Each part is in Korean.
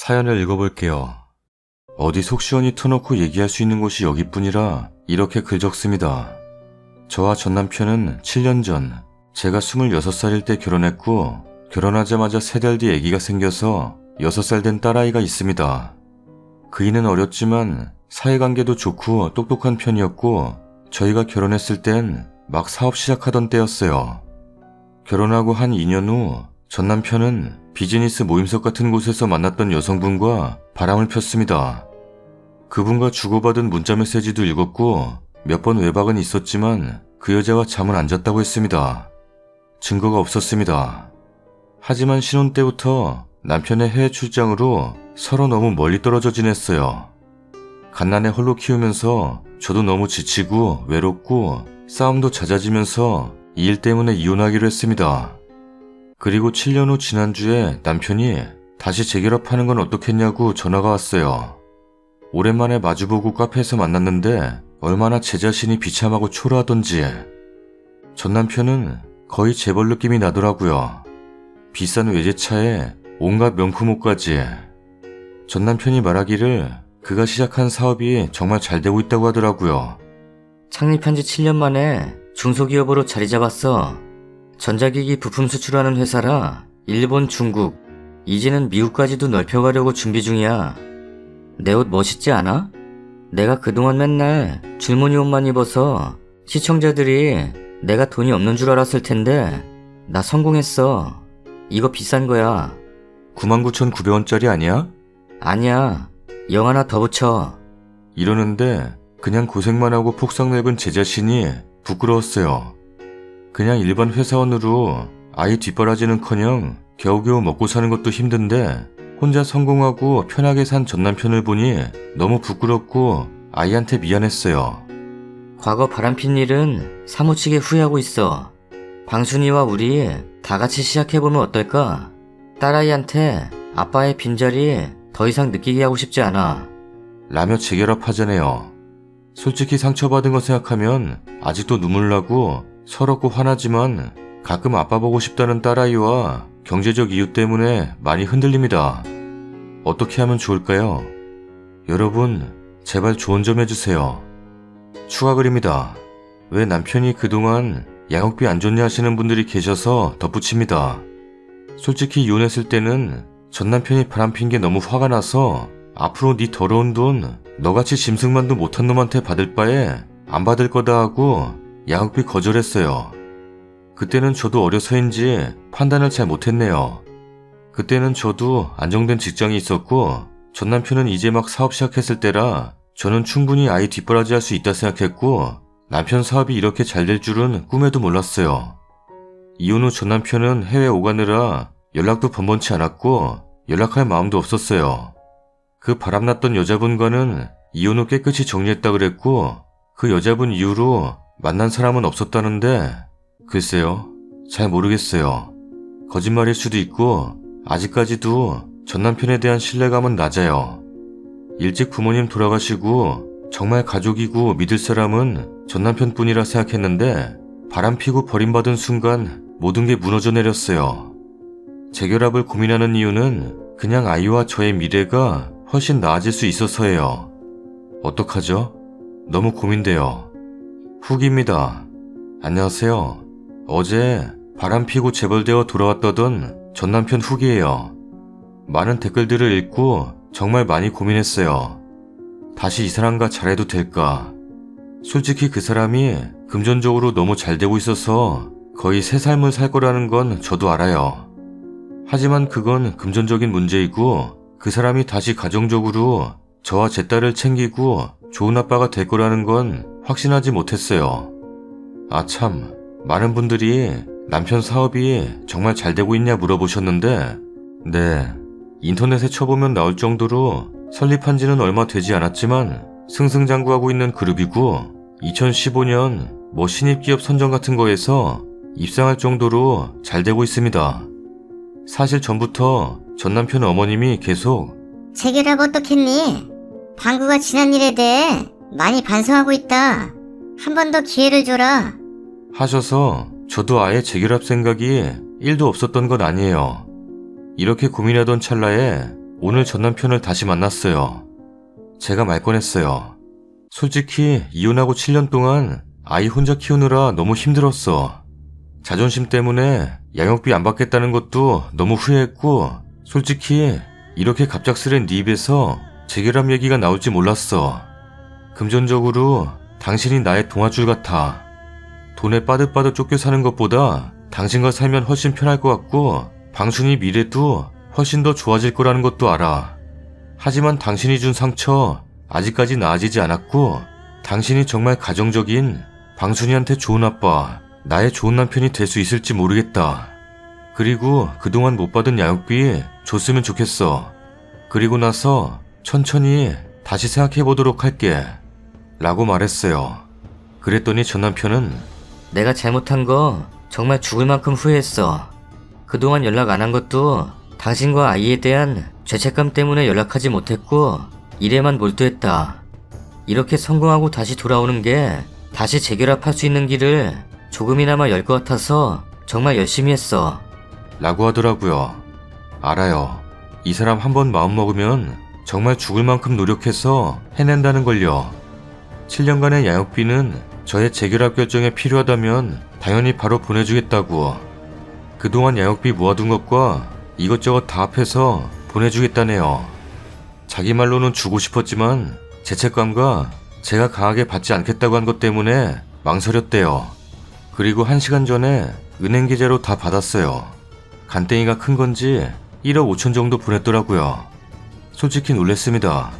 사연을 읽어볼게요. 어디 속 시원히 터놓고 얘기할 수 있는 곳이 여기뿐이라 이렇게 글 적습니다. 저와 전 남편은 7년 전 제가 26살일 때 결혼했고 결혼하자마자 3달 뒤 아기가 생겨서 6살 된 딸아이가 있습니다. 그이는 어렸지만 사회관계도 좋고 똑똑한 편이었고 저희가 결혼했을 땐 막 사업 시작하던 때였어요. 결혼하고 한 2년 후 전 남편은 비즈니스 모임석 같은 곳에서 만났던 여성분과 바람을 폈습니다. 그분과 주고받은 문자 메시지도 읽었고 몇 번 외박은 있었지만 그 여자와 잠은 안 잤다고 했습니다. 증거가 없었습니다. 하지만 신혼 때부터 남편의 해외 출장으로 서로 너무 멀리 떨어져 지냈어요. 갓난애 홀로 키우면서 저도 너무 지치고 외롭고 싸움도 잦아지면서 이 일 때문에 이혼하기로 했습니다. 그리고 7년 후 지난주에 남편이 다시 재결합하는 건 어떻겠냐고 전화가 왔어요. 오랜만에 마주보고 카페에서 만났는데 얼마나 제 자신이 비참하고 초라하던지. 전 남편은 거의 재벌 느낌이 나더라고요. 비싼 외제차에 온갖 명품 옷까지. 전 남편이 말하기를 그가 시작한 사업이 정말 잘 되고 있다고 하더라고요. 창립한 지 7년 만에 중소기업으로 자리 잡았어. 전자기기 부품 수출하는 회사라 일본, 중국, 이제는 미국까지도 넓혀가려고 준비 중이야. 내 옷 멋있지 않아? 내가 그동안 맨날 줄무늬 옷만 입어서 시청자들이 내가 돈이 없는 줄 알았을 텐데 나 성공했어. 이거 비싼 거야. 99,900원짜리 아니야? 아니야. 0 하나 더 붙여. 이러는데 그냥 고생만 하고 폭삭 늙은 제 자신이 부끄러웠어요. 그냥 일반 회사원으로 아이 뒷바라지는커녕 겨우겨우 먹고 사는 것도 힘든데 혼자 성공하고 편하게 산 전 남편을 보니 너무 부끄럽고 아이한테 미안했어요. 과거 바람핀 일은 사무치게 후회하고 있어. 방순이와 우리 다 같이 시작해보면 어떨까? 딸아이한테 아빠의 빈자리 더 이상 느끼게 하고 싶지 않아. 라며 재결합하자네요. 솔직히 상처받은 거 생각하면 아직도 눈물 나고 서럽고 화나지만 가끔 아빠 보고 싶다는 딸아이와 경제적 이유 때문에 많이 흔들립니다. 어떻게 하면 좋을까요? 여러분, 제발 조언 좀 해주세요. 추가 글입니다. 왜 남편이 그동안 양육비 안 줬냐 하시는 분들이 계셔서 덧붙입니다. 솔직히 이혼했을 때는 전 남편이 바람핀 게 너무 화가 나서 앞으로 네 더러운 돈 너같이 짐승만도 못한 놈한테 받을 바에 안 받을 거다 하고 양육비 거절했어요. 그때는 저도 어려서인지 판단을 잘 못했네요. 그때는 저도 안정된 직장이 있었고 전 남편은 이제 막 사업 시작했을 때라 저는 충분히 아이 뒷바라지 할 수 있다 생각했고 남편 사업이 이렇게 잘 될 줄은 꿈에도 몰랐어요. 이혼 후 전 남편은 해외 오가느라 연락도 번번치 않았고 연락할 마음도 없었어요. 그 바람났던 여자분과는 이혼 후 깨끗이 정리했다 그랬고 그 여자분 이후로 만난 사람은 없었다는데 글쎄요, 잘 모르겠어요. 거짓말일 수도 있고 아직까지도 전 남편에 대한 신뢰감은 낮아요. 일찍 부모님 돌아가시고 정말 가족이고 믿을 사람은 전 남편뿐이라 생각했는데 바람피고 버림받은 순간 모든 게 무너져 내렸어요. 재결합을 고민하는 이유는 그냥 아이와 저의 미래가 훨씬 나아질 수 있어서예요. 어떡하죠? 너무 고민돼요. 후기입니다. 안녕하세요. 어제 바람피고 재벌되어 돌아왔다던 전 남편 후기예요. 많은 댓글들을 읽고 정말 많이 고민했어요. 다시 이 사람과 잘해도 될까? 솔직히 그 사람이 금전적으로 너무 잘 되고 있어서 거의 새 삶을 살 거라는 건 저도 알아요. 하지만 그건 금전적인 문제이고 그 사람이 다시 가정적으로 저와 제 딸을 챙기고 좋은 아빠가 될 거라는 건 확신하지 못했어요. 아 참, 많은 분들이 남편 사업이 정말 잘 되고 있냐 물어보셨는데 네, 인터넷에 쳐보면 나올 정도로 설립한 지는 얼마 되지 않았지만 승승장구하고 있는 그룹이고 2015년 신입기업 선정 같은 거에서 입상할 정도로 잘 되고 있습니다. 사실 전부터 전 남편 어머님이 계속 재결합 어떻겠니? 방구가 지난 일에 대해 많이 반성하고 있다. 한 번 더 기회를 줘라. 하셔서 저도 아예 재결합 생각이 1도 없었던 건 아니에요. 이렇게 고민하던 찰나에 오늘 전 남편을 다시 만났어요. 제가 말 꺼냈어요. 솔직히 이혼하고 7년 동안 아이 혼자 키우느라 너무 힘들었어. 자존심 때문에 양육비 안 받겠다는 것도 너무 후회했고, 솔직히 이렇게 갑작스레 네 입에서 재결합 얘기가 나올지 몰랐어. 금전적으로 당신이 나의 동아줄 같아. 돈에 빠듯빠듯 쫓겨 사는 것보다 당신과 살면 훨씬 편할 것 같고, 방순이 미래도 훨씬 더 좋아질 거라는 것도 알아. 하지만 당신이 준 상처 아직까지 나아지지 않았고, 당신이 정말 가정적인 방순이한테 좋은 아빠, 나의 좋은 남편이 될 수 있을지 모르겠다. 그리고 그동안 못 받은 양육비 줬으면 좋겠어. 그리고 나서 천천히 다시 생각해보도록 할게. 라고 말했어요. 그랬더니 전 남편은 내가 잘못한 거 정말 죽을 만큼 후회했어. 그동안 연락 안 한 것도 당신과 아이에 대한 죄책감 때문에 연락하지 못했고 일에만 몰두했다. 이렇게 성공하고 다시 돌아오는 게 다시 재결합할 수 있는 길을 조금이나마 열 것 같아서 정말 열심히 했어. 라고 하더라고요. 알아요. 이 사람 한번 마음먹으면 정말 죽을 만큼 노력해서 해낸다는 걸요. 7년간의 양육비는 저의 재결합 결정에 필요하다면 당연히 바로 보내주겠다고. 그동안 양육비 모아둔 것과 이것저것 다 합해서 보내주겠다네요. 자기 말로는 주고 싶었지만 죄책감과 제가 강하게 받지 않겠다고 한 것 때문에 망설였대요. 그리고 1시간 전에 은행 계좌로 다 받았어요. 간땡이가 큰 건지 1억 5천 정도 보냈더라고요. 솔직히 놀랬습니다.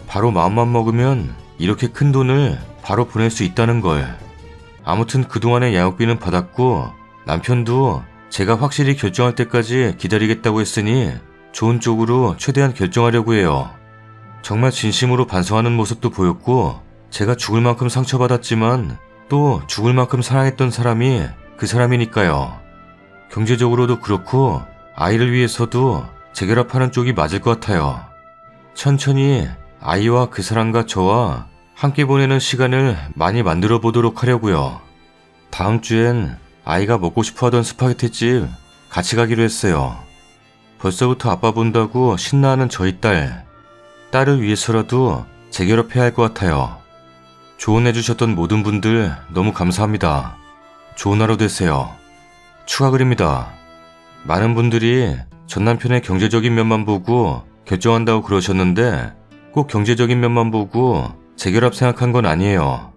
바로 마음만 먹으면 이렇게 큰 돈을 바로 보낼 수 있다는 걸. 아무튼 그동안의 양육비는 받았고, 남편도 제가 확실히 결정할 때까지 기다리겠다고 했으니 좋은 쪽으로 최대한 결정하려고 해요. 정말 진심으로 반성하는 모습도 보였고, 제가 죽을 만큼 상처받았지만 또 죽을 만큼 사랑했던 사람이 그 사람이니까요. 경제적으로도 그렇고 아이를 위해서도 재결합하는 쪽이 맞을 것 같아요. 천천히 아이와 그 사람과 저와 함께 보내는 시간을 많이 만들어 보도록 하려고요. 다음 주엔 아이가 먹고 싶어 하던 스파게티집 같이 가기로 했어요. 벌써부터 아빠 본다고 신나하는 저희 딸을 위해서라도 재결합해야 할 것 같아요. 조언해주셨던 모든 분들 너무 감사합니다. 좋은 하루 되세요. 추가 글입니다. 많은 분들이 전 남편의 경제적인 면만 보고 결정한다고 그러셨는데 꼭 경제적인 면만 보고 재결합 생각한 건 아니에요.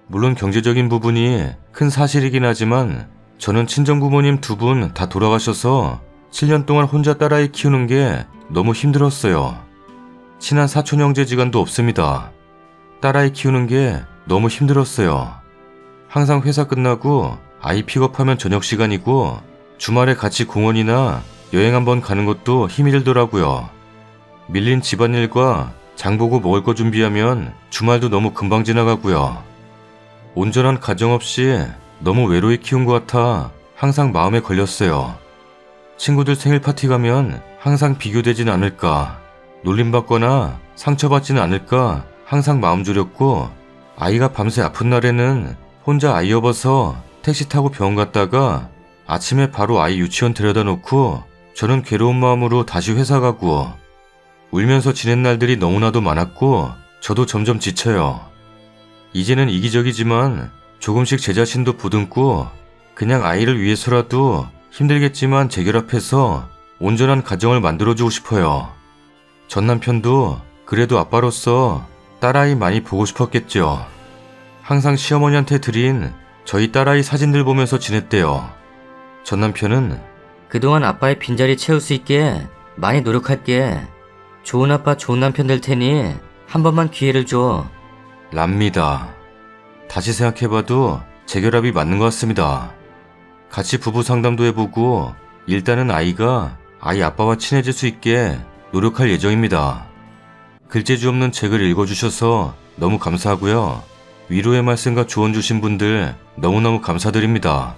물론 경제적인 부분이 큰 사실이긴 하지만 저는 친정부모님 2분 다 돌아가셔서 7년 동안 혼자 딸아이 키우는 게 너무 힘들었어요. 친한 사촌 형제지간도 없습니다. 딸아이 키우는 게 너무 힘들었어요. 항상 회사 끝나고 아이 픽업하면 저녁 시간이고 주말에 같이 공원이나 여행 한번 가는 것도 힘이 들더라고요. 밀린 집안일과 장보고 먹을 거 준비하면 주말도 너무 금방 지나가고요. 온전한 가정 없이 너무 외로이 키운 것 같아 항상 마음에 걸렸어요. 친구들 생일 파티 가면 항상 비교되진 않을까, 놀림받거나 상처받지는 않을까 항상 마음 졸였고, 아이가 밤새 아픈 날에는 혼자 아이 업어서 택시 타고 병원 갔다가 아침에 바로 아이 유치원 데려다 놓고 저는 괴로운 마음으로 다시 회사 가고, 울면서 지낸 날들이 너무나도 많았고 저도 점점 지쳐요. 이제는 이기적이지만 조금씩 제 자신도 보듬고 그냥 아이를 위해서라도 힘들겠지만 재결합해서 온전한 가정을 만들어주고 싶어요. 전 남편도 그래도 아빠로서 딸아이 많이 보고 싶었겠죠. 항상 시어머니한테 드린 저희 딸아이 사진들 보면서 지냈대요. 전 남편은 그동안 아빠의 빈자리 채울 수 있게 많이 노력할게. 좋은 아빠 좋은 남편 될 테니 한 번만 기회를 줘. 랍니다. 다시 생각해봐도 재결합이 맞는 것 같습니다. 같이 부부 상담도 해보고 일단은 아이가 아이 아빠와 친해질 수 있게 노력할 예정입니다. 글재주 없는 책을 읽어주셔서 너무 감사하고요. 위로의 말씀과 조언 주신 분들 너무너무 감사드립니다.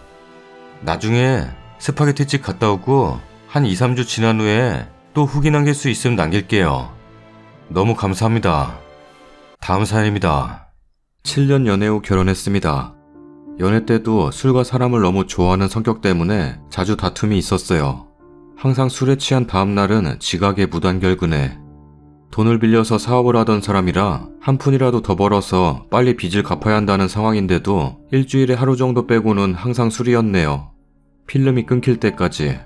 나중에 스파게티집 갔다 오고 한 2-3주 지난 후에 또 후기 남길 수 있으면 남길게요. 너무 감사합니다. 다음 사연입니다. 7년 연애 후 결혼했습니다. 연애 때도 술과 사람을 너무 좋아하는 성격 때문에 자주 다툼이 있었어요. 항상 술에 취한 다음날은 지각에 무단결근해. 돈을 빌려서 사업을 하던 사람이라 한 푼이라도 더 벌어서 빨리 빚을 갚아야 한다는 상황인데도 일주일에 하루 정도 빼고는 항상 술이었네요. 필름이 끊길 때까지.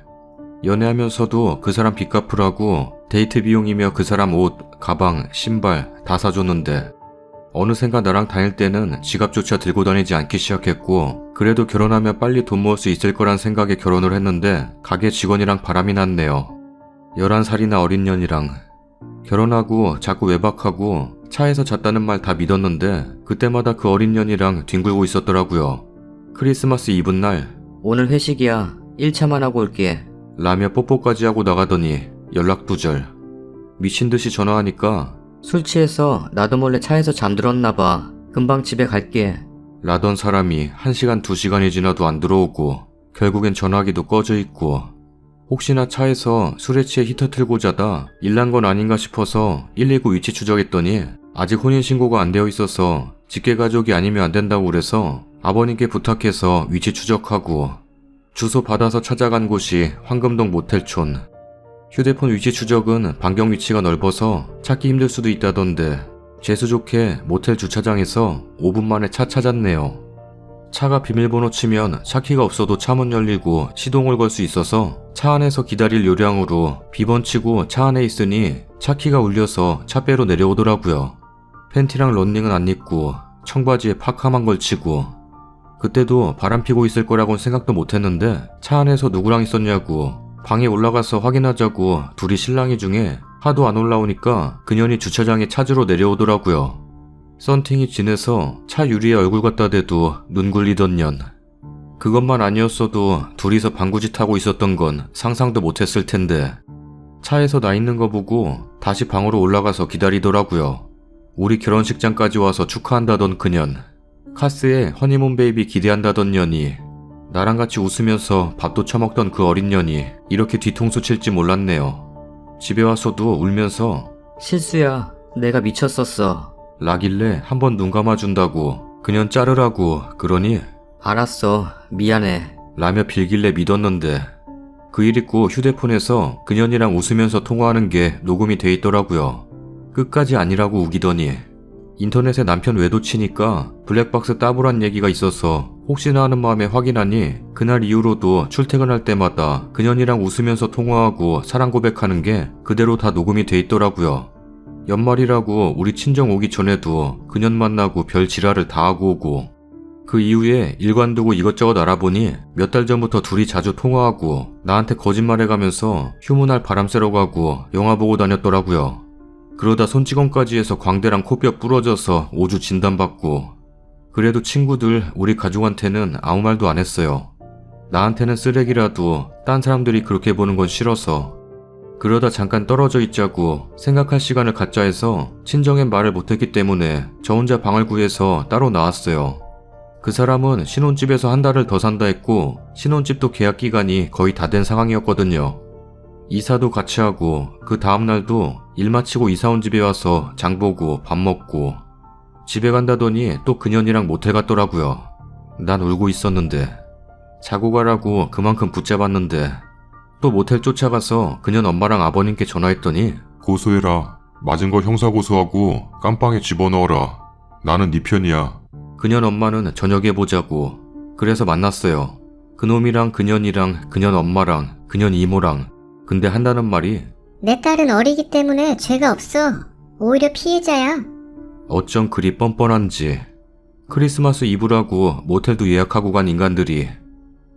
연애하면서도 그 사람 빚 갚으라고 데이트 비용이며 그 사람 옷, 가방, 신발 다 사줬는데 어느샌가 나랑 다닐 때는 지갑조차 들고 다니지 않기 시작했고 그래도 결혼하면 빨리 돈 모을 수 있을 거란 생각에 결혼을 했는데 가게 직원이랑 바람이 났네요. 11살이나 어린 년이랑. 결혼하고 자꾸 외박하고 차에서 잤다는 말 다 믿었는데 그때마다 그 어린 년이랑 뒹굴고 있었더라고요. 크리스마스 이브날 오늘 회식이야. 1차만 하고 올게. 라며 뽀뽀까지 하고 나가더니 연락 두절. 미친듯이 전화하니까 술 취해서 나도 몰래 차에서 잠들었나 봐. 금방 집에 갈게. 라던 사람이 1시간 2시간이 지나도 안 들어오고 결국엔 전화기도 꺼져 있고 혹시나 차에서 술에 취해 히터 틀고 자다 일 난 건 아닌가 싶어서 119 위치 추적했더니 아직 혼인신고가 안 되어 있어서 직계가족이 아니면 안 된다고 그래서 아버님께 부탁해서 위치 추적하고 주소 받아서 찾아간 곳이 황금동 모텔촌. 휴대폰 위치 추적은 반경 위치가 넓어서 찾기 힘들 수도 있다던데 재수 좋게 모텔 주차장에서 5분 만에 차 찾았네요. 차가 비밀번호 치면 차키가 없어도 차문 열리고 시동을 걸 수 있어서 차 안에서 기다릴 요량으로 비번 치고 차 안에 있으니 차키가 울려서 차배로 내려오더라고요. 팬티랑 런닝은 안 입고 청바지에 파카만 걸치고 그때도 바람 피고 있을 거라고는 생각도 못했는데 차 안에서 누구랑 있었냐고 방에 올라가서 확인하자고 둘이 실랑이 중에 하도 안 올라오니까 그년이 주차장에 찾으러 내려오더라고요. 썬팅이 진해서 차 유리에 얼굴 갖다 대도 눈 굴리던 년. 그것만 아니었어도 둘이서 방구짓 하고 있었던 건 상상도 못했을 텐데 차에서 나 있는 거 보고 다시 방으로 올라가서 기다리더라고요. 우리 결혼식장까지 와서 축하한다던 그년. 카스에 허니문 베이비 기대한다던 년이 나랑 같이 웃으면서 밥도 처먹던 그 어린 년이 이렇게 뒤통수 칠지 몰랐네요. 집에 와서도 울면서 실수야. 내가 미쳤었어. 라길래 한번 눈 감아준다고 그년 자르라고 그러니 알았어. 미안해. 라며 빌길래 믿었는데 그 일 있고 휴대폰에서 그년이랑 웃으면서 통화하는 게 녹음이 돼 있더라고요. 끝까지 아니라고 우기더니 인터넷에 남편 외도 치니까 블랙박스 따보란 얘기가 있어서 혹시나 하는 마음에 확인하니 그날 이후로도 출퇴근할 때마다 그년이랑 웃으면서 통화하고 사랑 고백하는 게 그대로 다 녹음이 돼 있더라고요. 연말이라고 우리 친정 오기 전에도 그년 만나고 별 지랄을 다 하고 오고 그 이후에 일 관두고 이것저것 알아보니 몇 달 전부터 둘이 자주 통화하고 나한테 거짓말해가면서 휴무날 바람 쐬러 가고 영화 보고 다녔더라고요. 그러다 손찌검까지 해서 광대랑 코뼈 부러져서 5주 진단받고 그래도 친구들 우리 가족한테는 아무 말도 안 했어요. 나한테는 쓰레기라도 딴 사람들이 그렇게 보는 건 싫어서 그러다 잠깐 떨어져 있자고 생각할 시간을 갖자 해서 친정엔 말을 못했기 때문에 저 혼자 방을 구해서 따로 나왔어요. 그 사람은 신혼집에서 한 달을 더 산다 했고 신혼집도 계약 기간이 거의 다 된 상황이었거든요. 이사도 같이 하고 그 다음날도 일 마치고 이사 온 집에 와서 장 보고 밥 먹고 집에 간다더니 또 그년이랑 모텔 갔더라고요. 난 울고 있었는데 자고 가라고 그만큼 붙잡았는데 또 모텔 쫓아가서 그년 엄마랑 아버님께 전화했더니 고소해라. 맞은 거 형사고소하고 깜빵에 집어넣어라. 나는 네 편이야. 그년 엄마는 저녁에 보자고 그래서 만났어요. 그놈이랑 그년이랑 그년 엄마랑 그년 이모랑. 근데 한다는 말이 내 딸은 어리기 때문에 죄가 없어. 오히려 피해자야. 어쩜 그리 뻔뻔한지. 크리스마스 이브라고 모텔도 예약하고 간 인간들이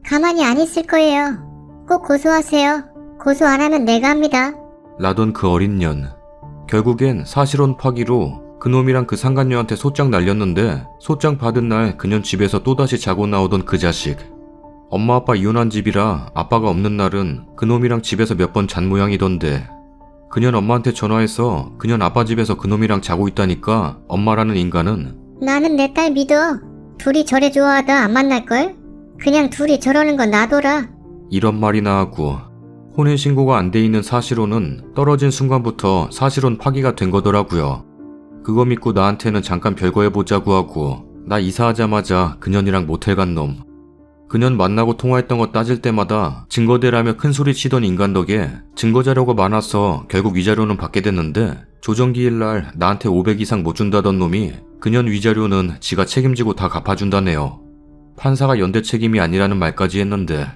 가만히 안 있을 거예요. 꼭 고소하세요. 고소 안 하면 내가 합니다. 라던 그 어린 년. 결국엔 사실혼 파기로 그놈이랑 그 상간녀한테 소장 날렸는데 소장 받은 날 그년 집에서 또다시 자고 나오던 그 자식. 엄마 아빠 이혼한 집이라 아빠가 없는 날은 그놈이랑 집에서 몇 번 잔 모양이던데 그년 엄마한테 전화해서 그년 아빠 집에서 그놈이랑 자고 있다니까 엄마라는 인간은 나는 내 딸 믿어. 둘이 저래 좋아하다 안 만날걸? 그냥 둘이 저러는 건 놔둬라. 이런 말이나 하고 혼인신고가 안 돼 있는 사실혼은 떨어진 순간부터 사실혼 파기가 된 거더라고요. 그거 믿고 나한테는 잠깐 별거 해보자고 하고 나 이사하자마자 그년이랑 모텔 간 놈. 그년 만나고 통화했던 거 따질 때마다 증거대라며 큰소리 치던 인간 덕에 증거자료가 많아서 결국 위자료는 받게 됐는데 조정기일날 나한테 500 이상 못 준다던 놈이 그년 위자료는 지가 책임지고 다 갚아준다네요. 판사가 연대 책임이 아니라는 말까지 했는데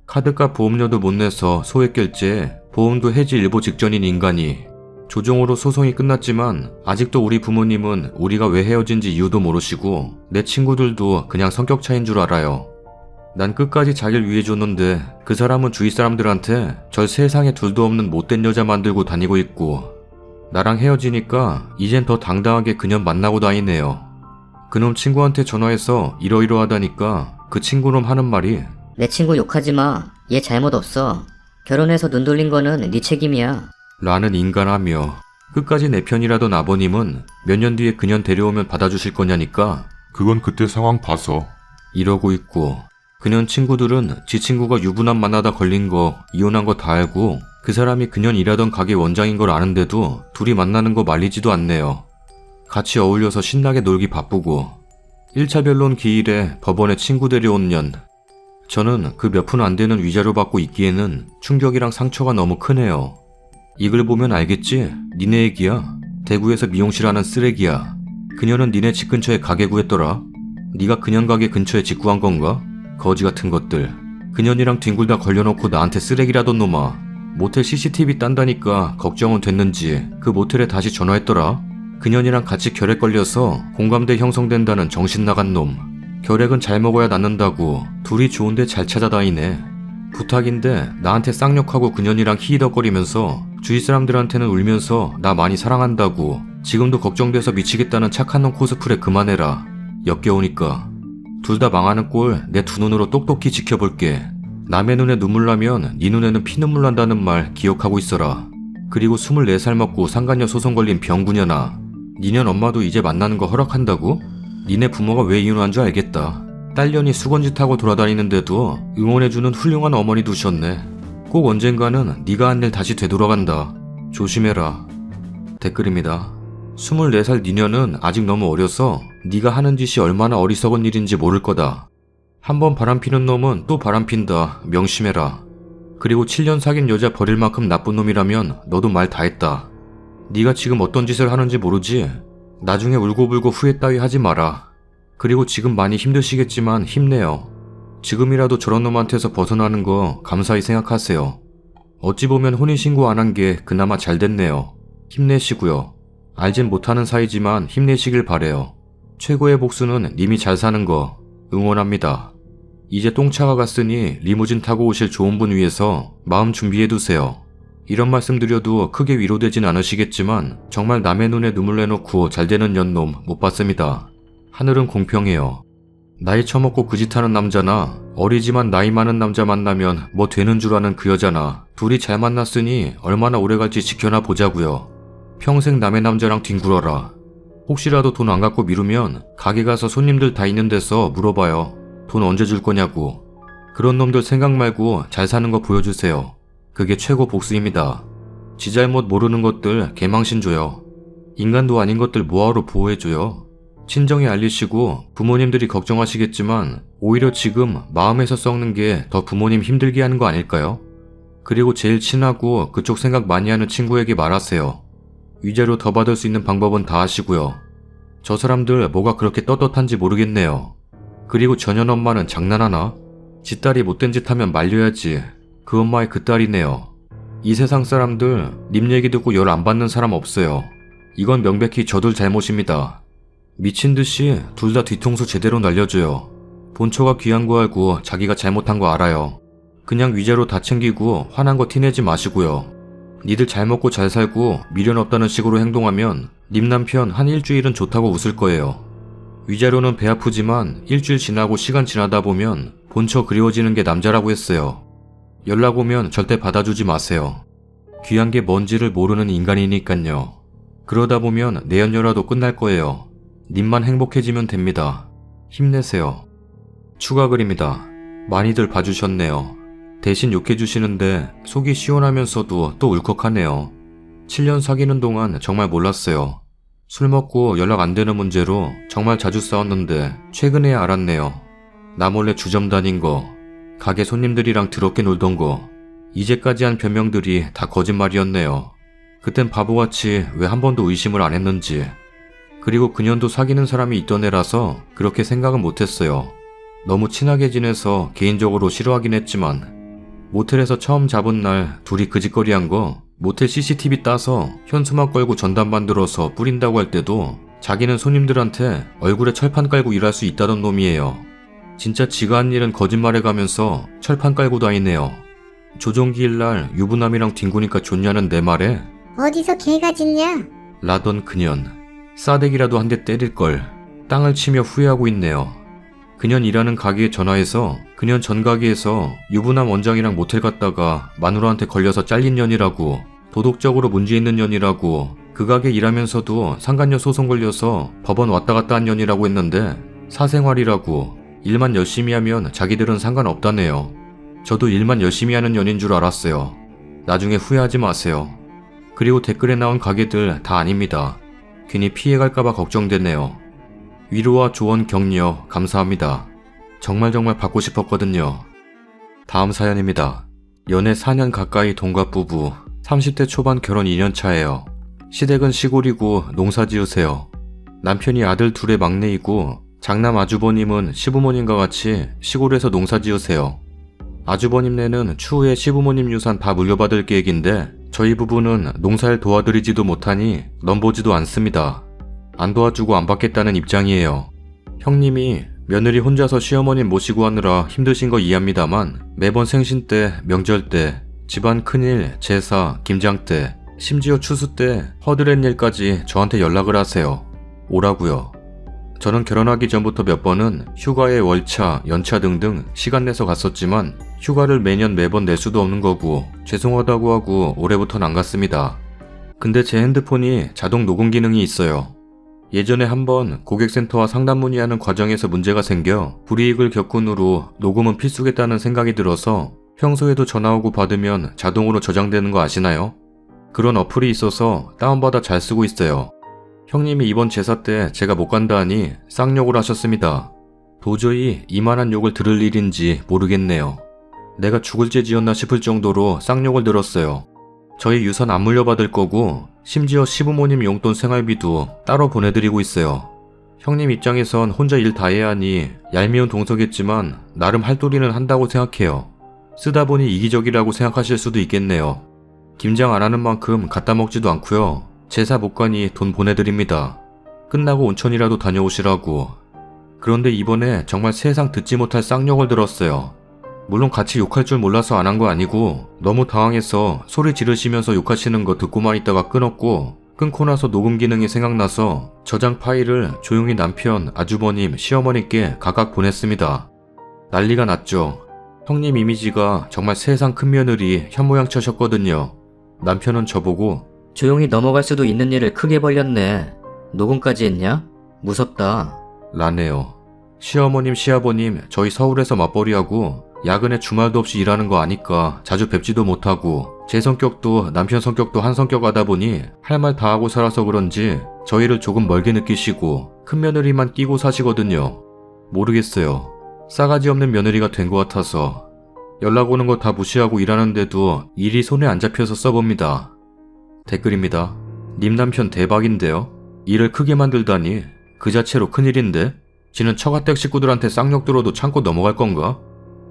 카드값 보험료도 못 내서 소액결제에 보험도 해지 일보 직전인 인간이 조정으로 소송이 끝났지만 아직도 우리 부모님은 우리가 왜 헤어진지 이유도 모르시고 내 친구들도 그냥 성격 차이인 줄 알아요. 난 끝까지 자기를 위해줬는데 그 사람은 주위 사람들한테 절 세상에 둘도 없는 못된 여자 만들고 다니고 있고 나랑 헤어지니까 이젠 더 당당하게 그년 만나고 다니네요. 그놈 친구한테 전화해서 이러이러하다니까 그 친구놈 하는 말이 내 친구 욕하지 마. 얘 잘못 없어. 결혼해서 눈 돌린 거는 네 책임이야. 라는 인간하며 끝까지 내 편이라던 아버님은 몇 년 뒤에 그년 데려오면 받아주실 거냐니까 그건 그때 상황 봐서. 이러고 있고 그년 친구들은 지 친구가 유부남 만나다 걸린 거 이혼한 거 다 알고 그 사람이 그년 일하던 가게 원장인 걸 아는데도 둘이 만나는 거 말리지도 않네요. 같이 어울려서 신나게 놀기 바쁘고 1차 변론 기일에 법원에 친구 데려온 년. 저는 그 몇 푼 안 되는 위자료 받고 있기에는 충격이랑 상처가 너무 크네요. 이걸 보면 알겠지? 니네 얘기야. 대구에서 미용실 하는 쓰레기야. 그녀는 니네 집 근처에 가게 구했더라. 네가 그년 가게 근처에 직구한 건가? 거지 같은 것들. 그년이랑 뒹굴다 걸려놓고 나한테 쓰레기라던 놈아. 모텔 CCTV 딴다니까 걱정은 됐는지 그 모텔에 다시 전화했더라. 그년이랑 같이 결핵 걸려서 공감대 형성된다는 정신 나간 놈. 결핵은 잘 먹어야 낫는다고 둘이 좋은데 잘 찾아다니네. 부탁인데 나한테 쌍욕하고 그년이랑 히히덕거리면서 주위 사람들한테는 울면서 나 많이 사랑한다고 지금도 걱정돼서 미치겠다는 착한 놈 코스프레 그만해라. 역겨우니까. 둘 다 망하는 꼴 내 두 눈으로 똑똑히 지켜볼게. 남의 눈에 눈물 나면 네 눈에는 피눈물 난다는 말 기억하고 있어라. 그리고 24살 먹고 상간녀 소송 걸린 병구녀나. 니년 엄마도 이제 만나는 거 허락한다고? 니네 부모가 왜 이혼한 줄 알겠다. 딸년이 수건지 타고 돌아다니는데도 응원해주는 훌륭한 어머니 두셨네. 꼭 언젠가는 네가 한 일 다시 되돌아간다. 조심해라. 댓글입니다. 24살 니년은 아직 너무 어려서 네가 하는 짓이 얼마나 어리석은 일인지 모를 거다. 한번 바람피는 놈은 또 바람핀다. 명심해라. 그리고 7년 사귄 여자 버릴 만큼 나쁜 놈이라면 너도 말 다 했다. 네가 지금 어떤 짓을 하는지 모르지? 나중에 울고불고 후회 따위 하지 마라. 그리고 지금 많이 힘드시겠지만 힘내요. 지금이라도 저런 놈한테서 벗어나는 거 감사히 생각하세요. 어찌 보면 혼인신고 안 한 게 그나마 잘 됐네요. 힘내시고요. 알진 못하는 사이지만 힘내시길 바래요. 최고의 복수는 님이 잘 사는 거 응원합니다. 이제 똥차가 갔으니 리무진 타고 오실 좋은 분 위해서 마음 준비해두세요. 이런 말씀 드려도 크게 위로되진 않으시겠지만 정말 남의 눈에 눈물 내놓고 잘되는 년놈 못 봤습니다. 하늘은 공평해요. 나이 처먹고 그 짓 하는 남자나 어리지만 나이 많은 남자 만나면 뭐 되는 줄 아는 그 여자나 둘이 잘 만났으니 얼마나 오래 갈지 지켜나 보자고요. 평생 남의 남자랑 뒹굴어라. 혹시라도 돈 안 갖고 미루면 가게 가서 손님들 다 있는 데서 물어봐요. 돈 언제 줄 거냐고. 그런 놈들 생각 말고 잘 사는 거 보여주세요. 그게 최고 복수입니다. 지 잘못 모르는 것들 개망신 줘요. 인간도 아닌 것들 뭐하러 보호해줘요. 친정에 알리시고 부모님들이 걱정하시겠지만 오히려 지금 마음에서 썩는 게 더 부모님 힘들게 하는 거 아닐까요? 그리고 제일 친하고 그쪽 생각 많이 하는 친구에게 말하세요. 위자료 더 받을 수 있는 방법은 다 하시고요. 저 사람들 뭐가 그렇게 떳떳한지 모르겠네요. 그리고 전현 엄마는 장난하나? 지 딸이 못된 짓 하면 말려야지. 그 엄마의 그 딸이네요. 이 세상 사람들 님 얘기 듣고 열 안 받는 사람 없어요. 이건 명백히 저들 잘못입니다. 미친듯이 둘 다 뒤통수 제대로 날려줘요. 본처가 귀한 거 알고 자기가 잘못한 거 알아요. 그냥 위자료 다 챙기고 화난 거 티내지 마시고요. 니들 잘 먹고 잘 살고 미련 없다는 식으로 행동하면 님 남편 한 일주일은 좋다고 웃을 거예요. 위자료는 배 아프지만 일주일 지나고 시간 지나다 보면 본처 그리워지는 게 남자라고 했어요. 연락 오면 절대 받아주지 마세요. 귀한 게 뭔지를 모르는 인간이니깐요. 그러다 보면 내연녀라도 끝날 거예요. 님만 행복해지면 됩니다. 힘내세요. 추가 글입니다. 많이들 봐주셨네요. 대신 욕해주시는데 속이 시원하면서도 또 울컥하네요. 7년 사귀는 동안 정말 몰랐어요. 술 먹고 연락 안 되는 문제로 정말 자주 싸웠는데 최근에 알았네요. 나 몰래 주점 다닌 거, 가게 손님들이랑 더럽게 놀던 거, 이제까지 한 변명들이 다 거짓말이었네요. 그땐 바보같이 왜 한 번도 의심을 안 했는지. 그리고 그년도 사귀는 사람이 있던 애라서 그렇게 생각은 못했어요. 너무 친하게 지내서 개인적으로 싫어하긴 했지만 모텔에서 처음 잡은 날 둘이 그짓거리한 거 모텔 CCTV 따서 현수막 걸고 전단 만들어서 뿌린다고 할 때도 자기는 손님들한테 얼굴에 철판 깔고 일할 수 있다던 놈이에요. 진짜 지가 한 일은 거짓말해가면서 철판 깔고 다니네요. 조종기일 날 유부남이랑 뒹구니까 좋냐는 내 말에 어디서 개가 짖냐? 라던 그년, 싸대기라도 한 대 때릴걸 땅을 치며 후회하고 있네요. 그년 일하는 가게에 전화해서 그년 전 가게에서 유부남 원장이랑 모텔 갔다가 마누라한테 걸려서 잘린 년이라고, 도덕적으로 문제 있는 년이라고, 그 가게 일하면서도 상간녀 소송 걸려서 법원 왔다 갔다 한 년이라고 했는데 사생활이라고, 일만 열심히 하면 자기들은 상관없다네요. 저도 일만 열심히 하는 년인 줄 알았어요. 나중에 후회하지 마세요. 그리고 댓글에 나온 가게들 다 아닙니다. 괜히 피해갈까봐 걱정되네요. 위로와 조언 격려 감사합니다. 정말 받고 싶었거든요. 다음 사연입니다. 연애 4년 가까이 동갑 부부, 30대 초반 결혼 2년 차예요. 시댁은 시골이고 농사 지으세요. 남편이 아들 둘의 막내이고 장남 아주버님은 시부모님과 같이 시골에서 농사 지으세요. 아주버님네는 추후에 시부모님 유산 다 물려받을 계획인데 저희 부부는 농사를 도와드리지도 못하니 넘보지도 않습니다. 안 도와주고 안 받겠다는 입장이에요. 형님이 며느리 혼자서 시어머님 모시고 하느라 힘드신 거 이해합니다만 매번 생신 때, 명절 때, 집안 큰일, 제사, 김장 때, 심지어 추수 때 허드렛 일까지 저한테 연락을 하세요. 오라고요. 저는 결혼하기 전부터 몇 번은 휴가에 월차, 연차 등등 시간 내서 갔었지만 휴가를 매번 낼 수도 없는 거고 죄송하다고 하고 올해부터는 안 갔습니다. 근데 제 핸드폰이 자동 녹음 기능이 있어요. 예전에 한번 고객센터와 상담 문의하는 과정에서 문제가 생겨 불이익을 겪은 후로 녹음은 필수겠다는 생각이 들어서 평소에도 전화 오고 받으면 자동으로 저장되는 거 아시나요? 그런 어플이 있어서 다운받아 잘 쓰고 있어요. 형님이 이번 제사 때 제가 못 간다 하니 쌍욕을 하셨습니다. 도저히 이만한 욕을 들을 일인지 모르겠네요. 내가 죽을 죄 지었나 싶을 정도로 쌍욕을 들었어요. 저희 유산 안 물려받을 거고 심지어 시부모님 용돈 생활비도 따로 보내드리고 있어요. 형님 입장에선 혼자 일 다 해야 하니 얄미운 동서겠지만 나름 할도리는 한다고 생각해요. 쓰다 보니 이기적이라고 생각하실 수도 있겠네요. 김장 안 하는 만큼 갖다 먹지도 않고요. 제사 못 가니 돈 보내드립니다. 끝나고 온천이라도 다녀오시라고. 그런데 이번에 정말 세상 듣지 못할 쌍욕을 들었어요. 물론 같이 욕할 줄 몰라서 안 한 거 아니고 너무 당황해서 소리 지르시면서 욕하시는 거 듣고만 있다가 끊었고, 끊고 나서 녹음 기능이 생각나서 저장 파일을 조용히 남편, 아주버님, 시어머니께 각각 보냈습니다. 난리가 났죠. 형님 이미지가 정말 세상 큰 며느리 현모양처셨거든요. 남편은 저보고 조용히 넘어갈 수도 있는 일을 크게 벌렸네. 녹음까지 했냐? 무섭다. 라네요. 시어머님, 시아버님 저희 서울에서 맞벌이하고 야근에 주말도 없이 일하는 거 아니까 자주 뵙지도 못하고 제 성격도 남편 성격도 한 성격 하다 보니 할 말 다 하고 살아서 그런지 저희를 조금 멀게 느끼시고 큰며느리만 끼고 사시거든요. 모르겠어요. 싸가지 없는 며느리가 된 것 같아서 연락 오는 거 다 무시하고 일하는데도 일이 손에 안 잡혀서 써봅니다. 댓글입니다. 님 남편 대박인데요? 일을 크게 만들다니 그 자체로 큰일인데? 지는 처가댁 식구들한테 쌍욕 들어도 참고 넘어갈 건가?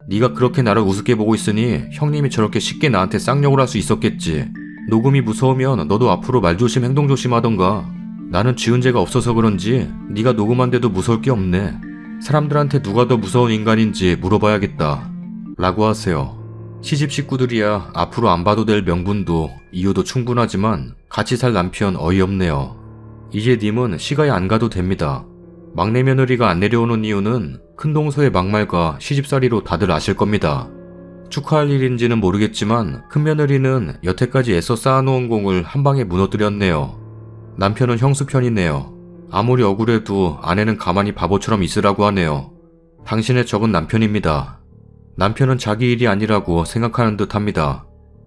네가 그렇게 나를 우습게 보고 있으니 형님이 저렇게 쉽게 나한테 쌍욕을 할 수 있었겠지. 녹음이 무서우면 너도 앞으로 말조심 행동조심 하던가. 나는 지은 죄가 없어서 그런지 네가 녹음한데도 무서울 게 없네. 사람들한테 누가 더 무서운 인간인지 물어봐야겠다. 라고 하세요. 시집 식구들이야 앞으로 안 봐도 될 명분도 이유도 충분하지만 같이 살 남편 어이없네요. 이제 님은 시가에 안 가도 됩니다. 막내 며느리가 안 내려오는 이유는 큰동서의 막말과 시집살이로 다들 아실 겁니다. 축하할 일인지는 모르겠지만 큰며느리는 여태까지 애써 쌓아놓은 공을 한 방에 무너뜨렸네요. 남편은 형수 편이네요. 아무리 억울해도 아내는 가만히 바보처럼 있으라고 하네요. 당신의 적은 남편입니다. 남편은 자기 일이 아니라고 생각하는 듯 합니다.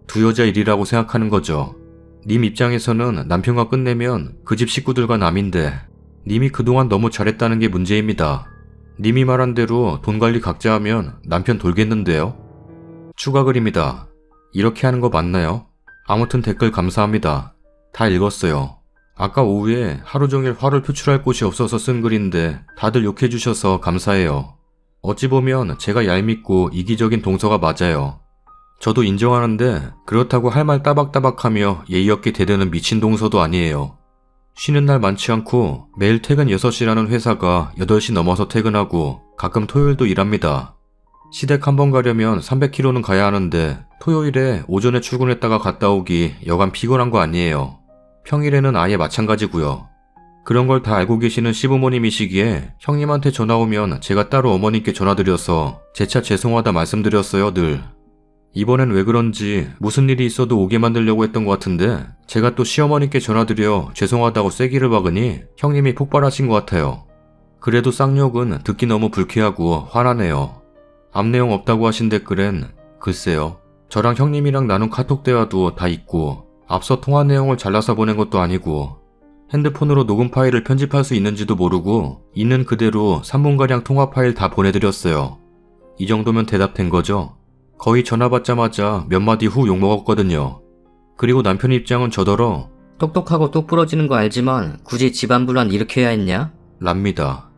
두 여자 일이라고 생각하는 거죠. 님 입장에서는 남편과 끝내면 그 집 식구들과 남인데 님이 그동안 너무 잘했다는 게 문제입니다. 님이 말한 대로 돈 관리 각자 하면 남편 돌겠는데요? 추가 글입니다. 이렇게 하는 거 맞나요? 아무튼 댓글 감사합니다. 다 읽었어요. 아까 오후에 하루 종일 화를 표출할 곳이 없어서 쓴 글인데 다들 욕해주셔서 감사해요. 어찌 보면 제가 얄밉고 이기적인 동서가 맞아요. 저도 인정하는데 그렇다고 할 말 따박따박하며 예의 없게 대드는 미친 동서도 아니에요. 쉬는 날 많지 않고 매일 퇴근 6시라는 회사가 8시 넘어서 퇴근하고 가끔 토요일도 일합니다. 시댁 한번 가려면 300km는 가야 하는데 토요일에 오전에 출근했다가 갔다 오기 여간 피곤한 거 아니에요. 평일에는 아예 마찬가지고요. 그런 걸 다 알고 계시는 시부모님이시기에 형님한테 전화 오면 제가 따로 어머님께 전화드려서 재차 죄송하다 말씀드렸어요 늘. 이번엔 왜 그런지 무슨 일이 있어도 오게 만들려고 했던 것 같은데 제가 또 시어머니께 전화드려 죄송하다고 쐐기를 박으니 형님이 폭발하신 것 같아요. 그래도 쌍욕은 듣기 너무 불쾌하고 화나네요. 앞 내용 없다고 하신 댓글엔 글쎄요. 저랑 형님이랑 나눈 카톡 대화도 다 있고 앞서 통화 내용을 잘라서 보낸 것도 아니고 핸드폰으로 녹음 파일을 편집할 수 있는지도 모르고 있는 그대로 3분가량 통화 파일 다 보내드렸어요. 이 정도면 대답된 거죠? 거의 전화 받자마자 몇 마디 후 욕먹었거든요. 그리고 남편 입장은 저더러 똑똑하고 똑 부러지는 거 알지만 굳이 집안 분란 일으켜야 했냐? 랍니다.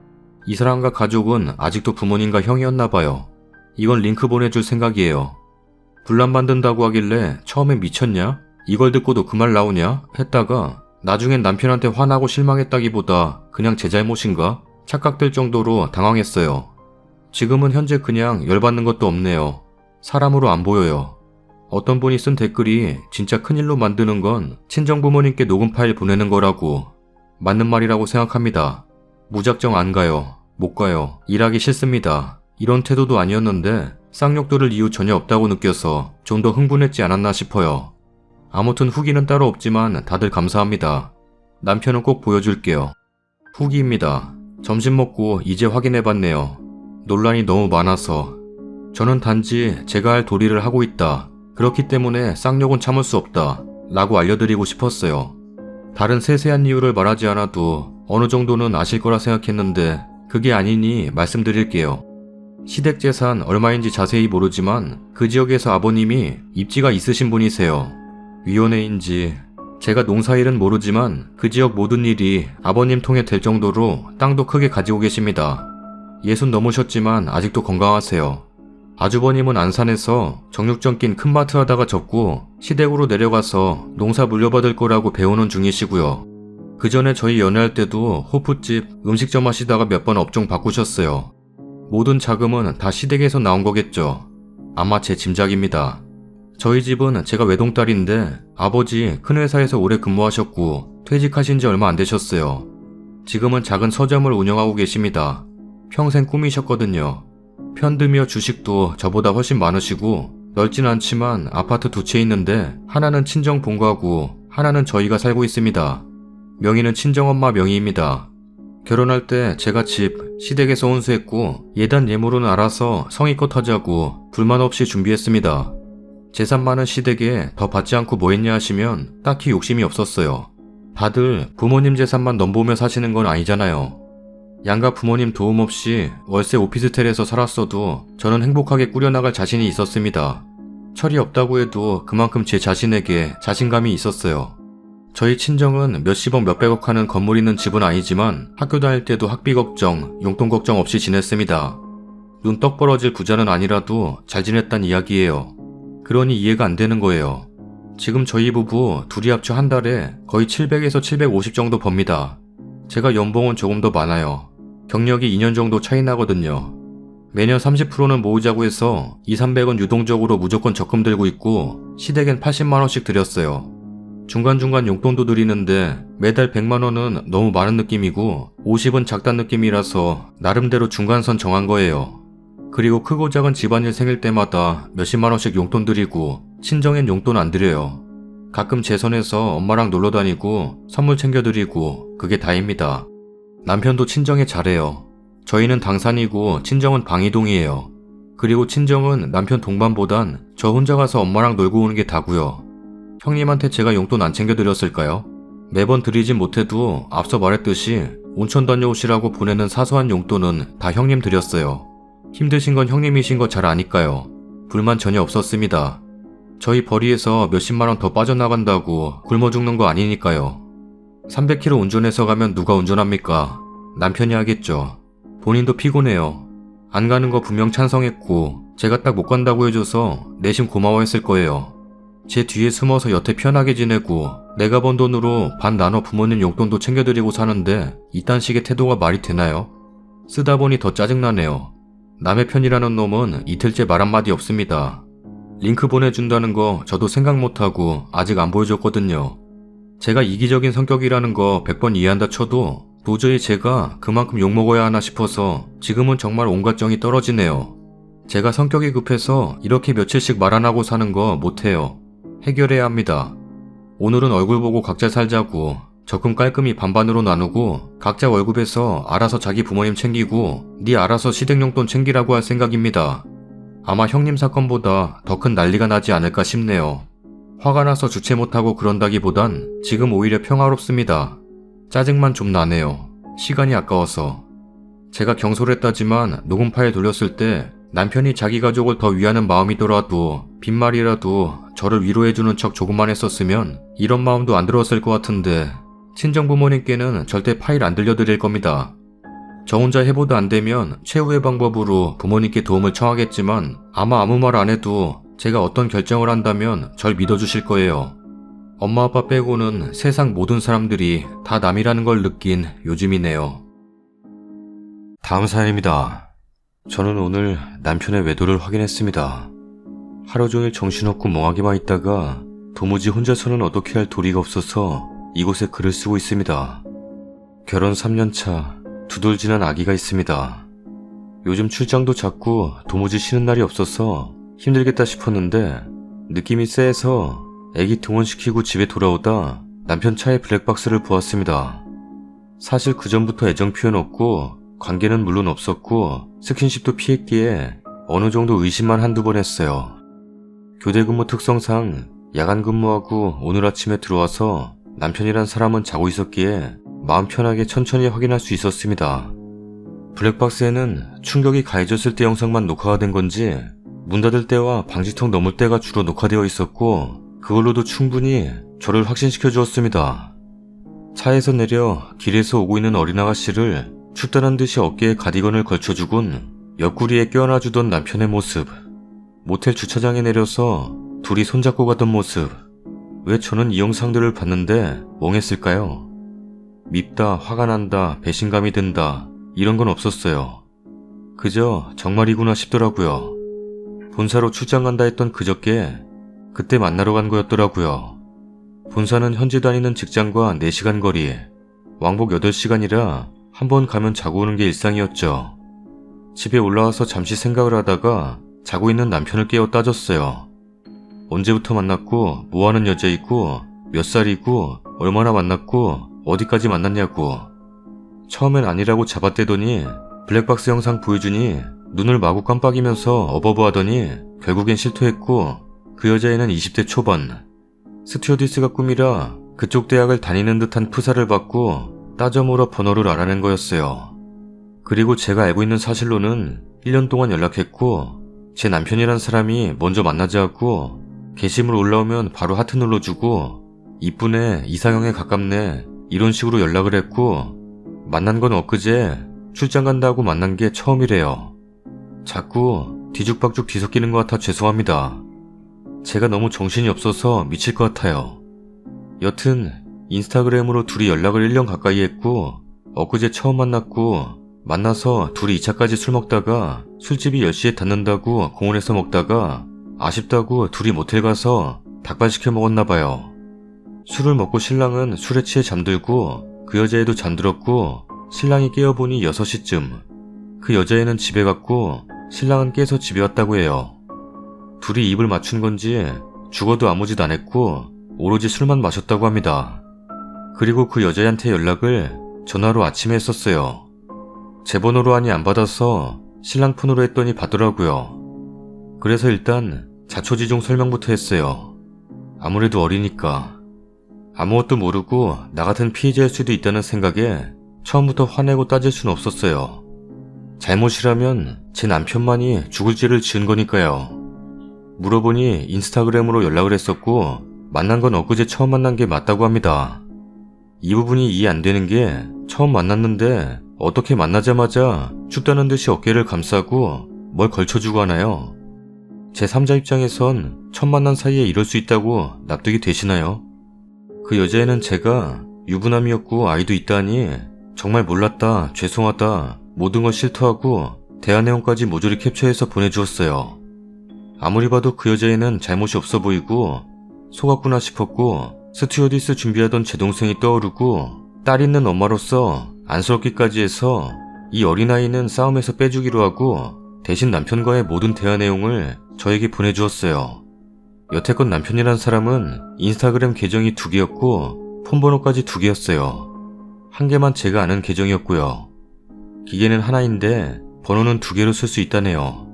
이 사람과 가족은 아직도 부모님과 형이었나 봐요. 이건 링크 보내줄 생각이에요. 분란 만든다고 하길래 처음엔 미쳤냐? 이걸 듣고도 그 말 나오냐? 했다가 나중엔 남편한테 화나고 실망했다기보다 그냥 제 잘못인가? 착각될 정도로 당황했어요. 지금은 현재 그냥 열받는 것도 없네요. 사람으로 안 보여요. 어떤 분이 쓴 댓글이 진짜 큰일로 만드는 건 친정 부모님께 녹음 파일 보내는 거라고. 맞는 말이라고 생각합니다. 무작정 안 가요. 못 가요. 일하기 싫습니다. 이런 태도도 아니었는데 쌍욕 들을 이유 전혀 없다고 느껴서 좀 더 흥분했지 않았나 싶어요. 아무튼 후기는 따로 없지만 다들 감사합니다. 남편은 꼭 보여줄게요. 후기입니다. 점심 먹고 이제 확인해봤네요. 논란이 너무 많아서. 저는 단지 제가 할 도리를 하고 있다. 그렇기 때문에 쌍욕은 참을 수 없다. 라고 알려드리고 싶었어요. 다른 세세한 이유를 말하지 않아도 어느 정도는 아실 거라 생각했는데 그게 아니니 말씀드릴게요. 시댁 재산 얼마인지 자세히 모르지만 그 지역에서 아버님이 입지가 있으신 분이세요. 위원회인지 제가 농사일은 모르지만 그 지역 모든 일이 아버님 통해 될 정도로 땅도 크게 가지고 계십니다. 60 넘으셨지만 아직도 건강하세요. 아주버님은 안산에서 정육점 낀 큰 마트 하다가 접고 시댁으로 내려가서 농사 물려받을 거라고 배우는 중이시고요. 그 전에 저희 연애할 때도 호프집 음식점 하시다가 몇 번 업종 바꾸셨어요. 모든 자금은 다 시댁에서 나온 거겠죠. 아마 제 짐작입니다. 저희 집은 제가 외동딸인데 아버지 큰 회사에서 오래 근무하셨고 퇴직하신 지 얼마 안 되셨어요. 지금은 작은 서점을 운영하고 계십니다. 평생 꿈이셨거든요. 편드며 주식도 저보다 훨씬 많으시고 넓진 않지만 아파트 2채 있는데 하나는 친정 본가고 하나는 저희가 살고 있습니다. 명의는 친정엄마 명의입니다. 결혼할 때 제가 집 시댁에서 혼수했고 예단 예물은 알아서 성의껏 하자고 불만 없이 준비했습니다. 재산 많은 시댁에 더 받지 않고 뭐 했냐 하시면 딱히 욕심이 없었어요. 다들 부모님 재산만 넘보며 사시는 건 아니잖아요. 양가 부모님 도움 없이 월세 오피스텔에서 살았어도 저는 행복하게 꾸려나갈 자신이 있었습니다. 철이 없다고 해도 그만큼 제 자신에게 자신감이 있었어요. 저희 친정은 몇십억 몇백억 하는 건물 있는 집은 아니지만 학교 다닐 때도 학비 걱정, 용돈 걱정 없이 지냈습니다. 눈 떡 벌어질 부자는 아니라도 잘 지냈단 이야기예요. 그러니 이해가 안 되는 거예요. 지금 저희 부부 둘이 합쳐 한 달에 거의 700에서 750 정도 법니다. 제가 연봉은 조금 더 많아요. 경력이 2년 정도 차이 나거든요. 매년 30%는 모으자고 해서 200~300은 유동적으로 무조건 적금 들고 있고 시댁엔 80만원씩 드렸어요. 중간중간 용돈도 드리는데 매달 100만원은 너무 많은 느낌이고 50은 작단 느낌이라서 나름대로 중간선 정한 거예요. 그리고 크고 작은 집안일 생길 때마다 몇십만원씩 용돈 드리고 친정엔 용돈 안 드려요. 가끔 재선에서 엄마랑 놀러 다니고 선물 챙겨드리고 그게 다입니다. 남편도 친정에 잘해요. 저희는 당산이고 친정은 방이동이에요. 그리고 친정은 남편 동반보단 저 혼자 가서 엄마랑 놀고 오는 게 다고요. 형님한테 제가 용돈 안 챙겨드렸을까요? 매번 드리진 못해도 앞서 말했듯이 온천 다녀오시라고 보내는 사소한 용돈은 다 형님 드렸어요. 힘드신 건 형님이신 거 잘 아니까요. 불만 전혀 없었습니다. 저희 벌이에서 몇십만 원 더 빠져나간다고 굶어 죽는 거 아니니까요. 300km 운전해서 가면 누가 운전합니까? 남편이 하겠죠. 본인도 피곤해요. 안 가는 거 분명 찬성했고 제가 딱 못 간다고 해줘서 내심 고마워했을 거예요. 제 뒤에 숨어서 여태 편하게 지내고 내가 번 돈으로 반 나눠 부모님 용돈도 챙겨드리고 사는데 이딴 식의 태도가 말이 되나요? 쓰다 보니 더 짜증나네요. 남의 편이라는 놈은 이틀째 말 한마디 없습니다. 링크 보내준다는 거 저도 생각 못하고 아직 안 보여줬거든요. 제가 이기적인 성격이라는 거 100번 이해한다 쳐도 도저히 제가 그만큼 욕먹어야 하나 싶어서 지금은 정말 온갖 정이 떨어지네요. 제가 성격이 급해서 이렇게 며칠씩 말 안 하고 사는 거 못해요. 해결해야 합니다. 오늘은 얼굴 보고 각자 살자고 적금 깔끔히 반반으로 나누고 각자 월급에서 알아서 자기 부모님 챙기고 네 알아서 시댁용돈 챙기라고 할 생각입니다. 아마 형님 사건보다 더 큰 난리가 나지 않을까 싶네요. 화가 나서 주체 못하고 그런다기보단 지금 오히려 평화롭습니다. 짜증만 좀 나네요. 시간이 아까워서. 제가 경솔했다지만 녹음 파일 돌렸을 때 남편이 자기 가족을 더 위하는 마음이더라도 빈말이라도 저를 위로해주는 척 조금만 했었으면 이런 마음도 안 들었을 것 같은데 친정부모님께는 절대 파일 안 들려드릴 겁니다. 저 혼자 해보도 안 되면 최후의 방법으로 부모님께 도움을 청하겠지만 아마 아무 말 안 해도 제가 어떤 결정을 한다면 절 믿어주실 거예요. 엄마 아빠 빼고는 세상 모든 사람들이 다 남이라는 걸 느낀 요즘이네요. 다음 사연입니다. 저는 오늘 남편의 외도를 확인했습니다. 하루 종일 정신없고 멍하게만 있다가 도무지 혼자서는 어떻게 할 도리가 없어서 이곳에 글을 쓰고 있습니다. 결혼 3년차 두돌지난 아기가 있습니다. 요즘 출장도 잦고 도무지 쉬는 날이 없어서 힘들겠다 싶었는데 느낌이 쎄해서 아기 등원시키고 집에 돌아오다 남편 차에 블랙박스를 보았습니다. 사실 그 전부터 애정 표현 없고 관계는 물론 없었고 스킨십도 피했기에 어느 정도 의심만 한두 번 했어요. 교대 근무 특성상 야간 근무하고 오늘 아침에 들어와서 남편이란 사람은 자고 있었기에 마음 편하게 천천히 확인할 수 있었습니다. 블랙박스에는 충격이 가해졌을 때 영상만 녹화가 된 건지 문 닫을 때와 방지턱 넘을 때가 주로 녹화되어 있었고 그걸로도 충분히 저를 확신시켜 주었습니다. 차에서 내려 길에서 오고 있는 어린 아가씨를 춥다는 듯이 어깨에 가디건을 걸쳐주곤 옆구리에 껴안아주던 남편의 모습, 모텔 주차장에 내려서 둘이 손잡고 가던 모습, 왜 저는 이 영상들을 봤는데 멍했을까요? 밉다, 화가 난다, 배신감이 든다 이런 건 없었어요. 그저 정말이구나 싶더라고요. 본사로 출장 간다 했던 그저께 그때 만나러 간 거였더라고요. 본사는 현재 다니는 직장과 4시간 거리, 왕복 8시간이라 한 번 가면 자고 오는 게 일상이었죠. 집에 올라와서 잠시 생각을 하다가 자고 있는 남편을 깨워 따졌어요. 언제부터 만났고 뭐하는 여자이고 몇 살이고 얼마나 만났고 어디까지 만났냐고. 처음엔 아니라고 잡아떼더니 블랙박스 영상 보여주니 눈을 마구 깜빡이면서 어버버하더니 결국엔 실토했고 그 여자애는 20대 초반. 스튜어디스가 꿈이라 그쪽 대학을 다니는 듯한 프사를 받고 따져 물어 번호를 알아낸 거였어요. 그리고 제가 알고 있는 사실로는 1년 동안 연락했고 제 남편이란 사람이 먼저 만나자고 게시물 올라오면 바로 하트 눌러주고 이쁘네, 이상형에 가깝네 이런 식으로 연락을 했고 만난 건 엊그제 출장 간다고 만난 게 처음이래요. 자꾸 뒤죽박죽 뒤섞이는 것 같아 죄송합니다. 제가 너무 정신이 없어서 미칠 것 같아요. 여튼 인스타그램으로 둘이 연락을 1년 가까이 했고 엊그제 처음 만났고 만나서 둘이 2차까지 술 먹다가 술집이 10시에 닫는다고 공원에서 먹다가 아쉽다고 둘이 모텔 가서 닭발 시켜 먹었나봐요. 술을 먹고 신랑은 술에 취해 잠들고 그 여자애도 잠들었고 신랑이 깨어보니 6시쯤. 그 여자애는 집에 갔고 신랑은 깨서 집에 왔다고 해요. 둘이 입을 맞춘 건지 죽어도 아무 짓 안 했고 오로지 술만 마셨다고 합니다. 그리고 그 여자애한테 연락을 전화로 아침에 했었어요. 제 번호로 하니 안 받아서 신랑 폰으로 했더니 받더라고요. 그래서 일단 자초지종 설명부터 했어요. 아무래도 어리니까. 아무것도 모르고 나 같은 피해자일 수도 있다는 생각에 처음부터 화내고 따질 순 없었어요. 잘못이라면 제 남편만이 죽을 죄를 지은 거니까요. 물어보니 인스타그램으로 연락을 했었고 만난 건 엊그제 처음 만난 게 맞다고 합니다. 이 부분이 이해 안 되는 게 처음 만났는데 어떻게 만나자마자 춥다는 듯이 어깨를 감싸고 뭘 걸쳐주고 하나요? 제 3자 입장에선 첫 만난 사이에 이럴 수 있다고 납득이 되시나요? 그 여자애는 제가 유부남이었고 아이도 있다니 정말 몰랐다, 죄송하다, 모든 걸 실토하고 대화 내용까지 모조리 캡처해서 보내주었어요. 아무리 봐도 그 여자애는 잘못이 없어 보이고 속았구나 싶었고 스튜어디스 준비하던 제 동생이 떠오르고 딸 있는 엄마로서 안쓰럽기까지 해서 이 어린아이는 싸움에서 빼주기로 하고 대신 남편과의 모든 대화 내용을 저에게 보내주었어요. 여태껏 남편이란 사람은 인스타그램 계정이 2개였고 폰번호까지 2개였어요. 한 개만 제가 아는 계정이었고요. 기계는 하나인데 번호는 2개로 쓸 수 있다네요.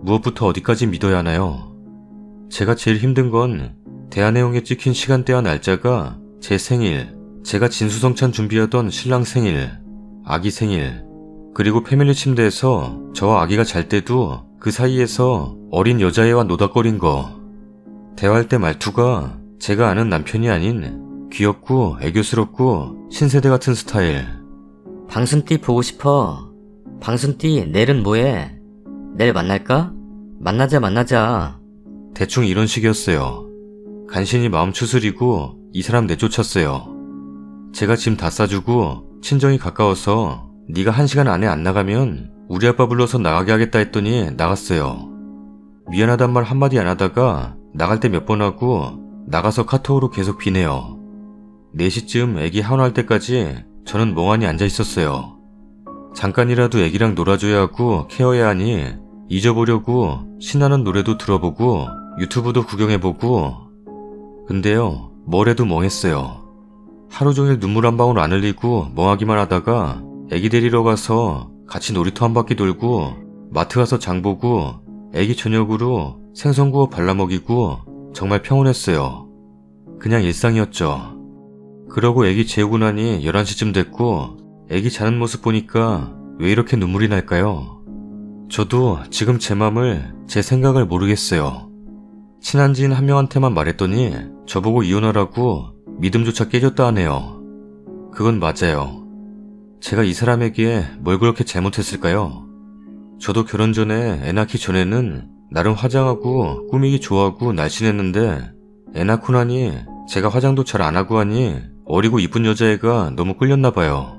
무엇부터 어디까지 믿어야 하나요? 제가 제일 힘든 건 대화 내용에 찍힌 시간대와 날짜가 제 생일, 제가 진수성찬 준비하던 신랑 생일, 아기 생일, 그리고 패밀리 침대에서 저와 아기가 잘 때도 그 사이에서 어린 여자애와 노닥거린 거. 대화할 때 말투가 제가 아는 남편이 아닌 귀엽고 애교스럽고 신세대 같은 스타일. 방순띠 보고 싶어. 방순띠 내일은 뭐해? 내일 만날까? 만나자. 대충 이런 식이었어요. 간신히 마음 추스리고 이 사람 내쫓았어요. 제가 짐 다 싸주고 친정이 가까워서 네가 1시간 안에 안 나가면 우리 아빠 불러서 나가게 하겠다 했더니 나갔어요. 미안하단 말 한마디 안 하다가 나갈 때 몇 번 하고 나가서 카톡으로 계속 비네요. 4시쯤 애기 하원할 때까지 저는 멍하니 앉아 있었어요. 잠깐이라도 애기랑 놀아줘야 하고 케어해야 하니 잊어보려고 신나는 노래도 들어보고 유튜브도 구경해보고. 근데요, 뭘 해도 멍했어요. 하루 종일 눈물 한 방울 안 흘리고 멍하기만 하다가 애기 데리러 가서 같이 놀이터 한 바퀴 돌고 마트 가서 장 보고 애기 저녁으로 생선 구워 발라 먹이고 정말 평온했어요. 그냥 일상이었죠. 그러고 애기 재우고 나니 11시쯤 됐고 애기 자는 모습 보니까 왜 이렇게 눈물이 날까요? 저도 지금 제 맘을, 제 생각을 모르겠어요. 친한 지인 한 명한테만 말했더니 저보고 이혼하라고 믿음조차 깨졌다 하네요. 그건 맞아요. 제가 이 사람에게 뭘 그렇게 잘못했을까요? 저도 결혼 전에 애 낳기 전에는 나름 화장하고 꾸미기 좋아하고 날씬했는데 애 낳고 나니 제가 화장도 잘 안 하고 하니 어리고 이쁜 여자애가 너무 끌렸나 봐요.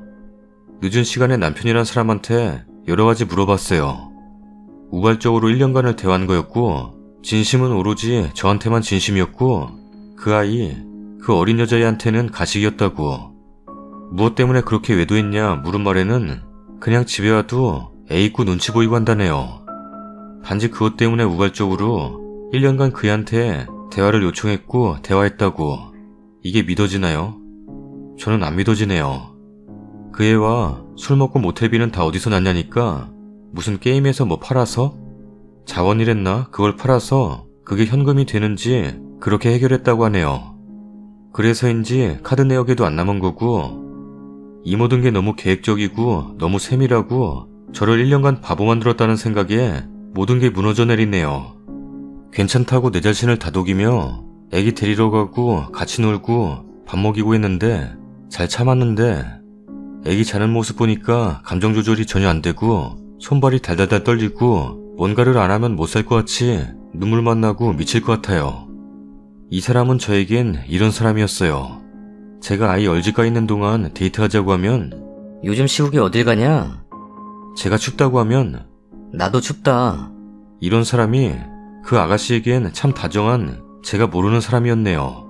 늦은 시간에 남편이란 사람한테 여러 가지 물어봤어요. 우발적으로 1년간을 대화한 거였고 진심은 오로지 저한테만 진심이었고 그 아이, 그 어린 여자애한테는 가식이었다고. 무엇 때문에 그렇게 외도했냐 물은 말에는 그냥 집에 와도 애 있고 눈치 보이고 한다네요. 단지 그것 때문에 우발적으로 1년간 그애한테 대화를 요청했고 대화했다고. 이게 믿어지나요? 저는 안 믿어지네요. 그 애와 술 먹고 모텔비는 다 어디서 났냐니까 무슨 게임에서 뭐 팔아서? 자원이랬나? 그걸 팔아서 그게 현금이 되는지 그렇게 해결했다고 하네요. 그래서인지 카드 내역에도 안 남은 거고 이 모든 게 너무 계획적이고 너무 세밀하고 저를 1년간 바보 만들었다는 생각에 모든 게 무너져 내리네요. 괜찮다고 내 자신을 다독이며 애기 데리러 가고 같이 놀고 밥 먹이고 했는데 잘 참았는데 애기 자는 모습 보니까 감정 조절이 전혀 안 되고 손발이 달달달 떨리고 뭔가를 안 하면 못 살 것 같이 눈물만 나고 미칠 것 같아요. 이 사람은 저에겐 이런 사람이었어요. 제가 아이 얼지가 있는 동안 데이트하자고 하면 요즘 시국이 어딜 가냐? 제가 춥다고 하면 나도 춥다. 이런 사람이 그 아가씨에겐 참 다정한 제가 모르는 사람이었네요.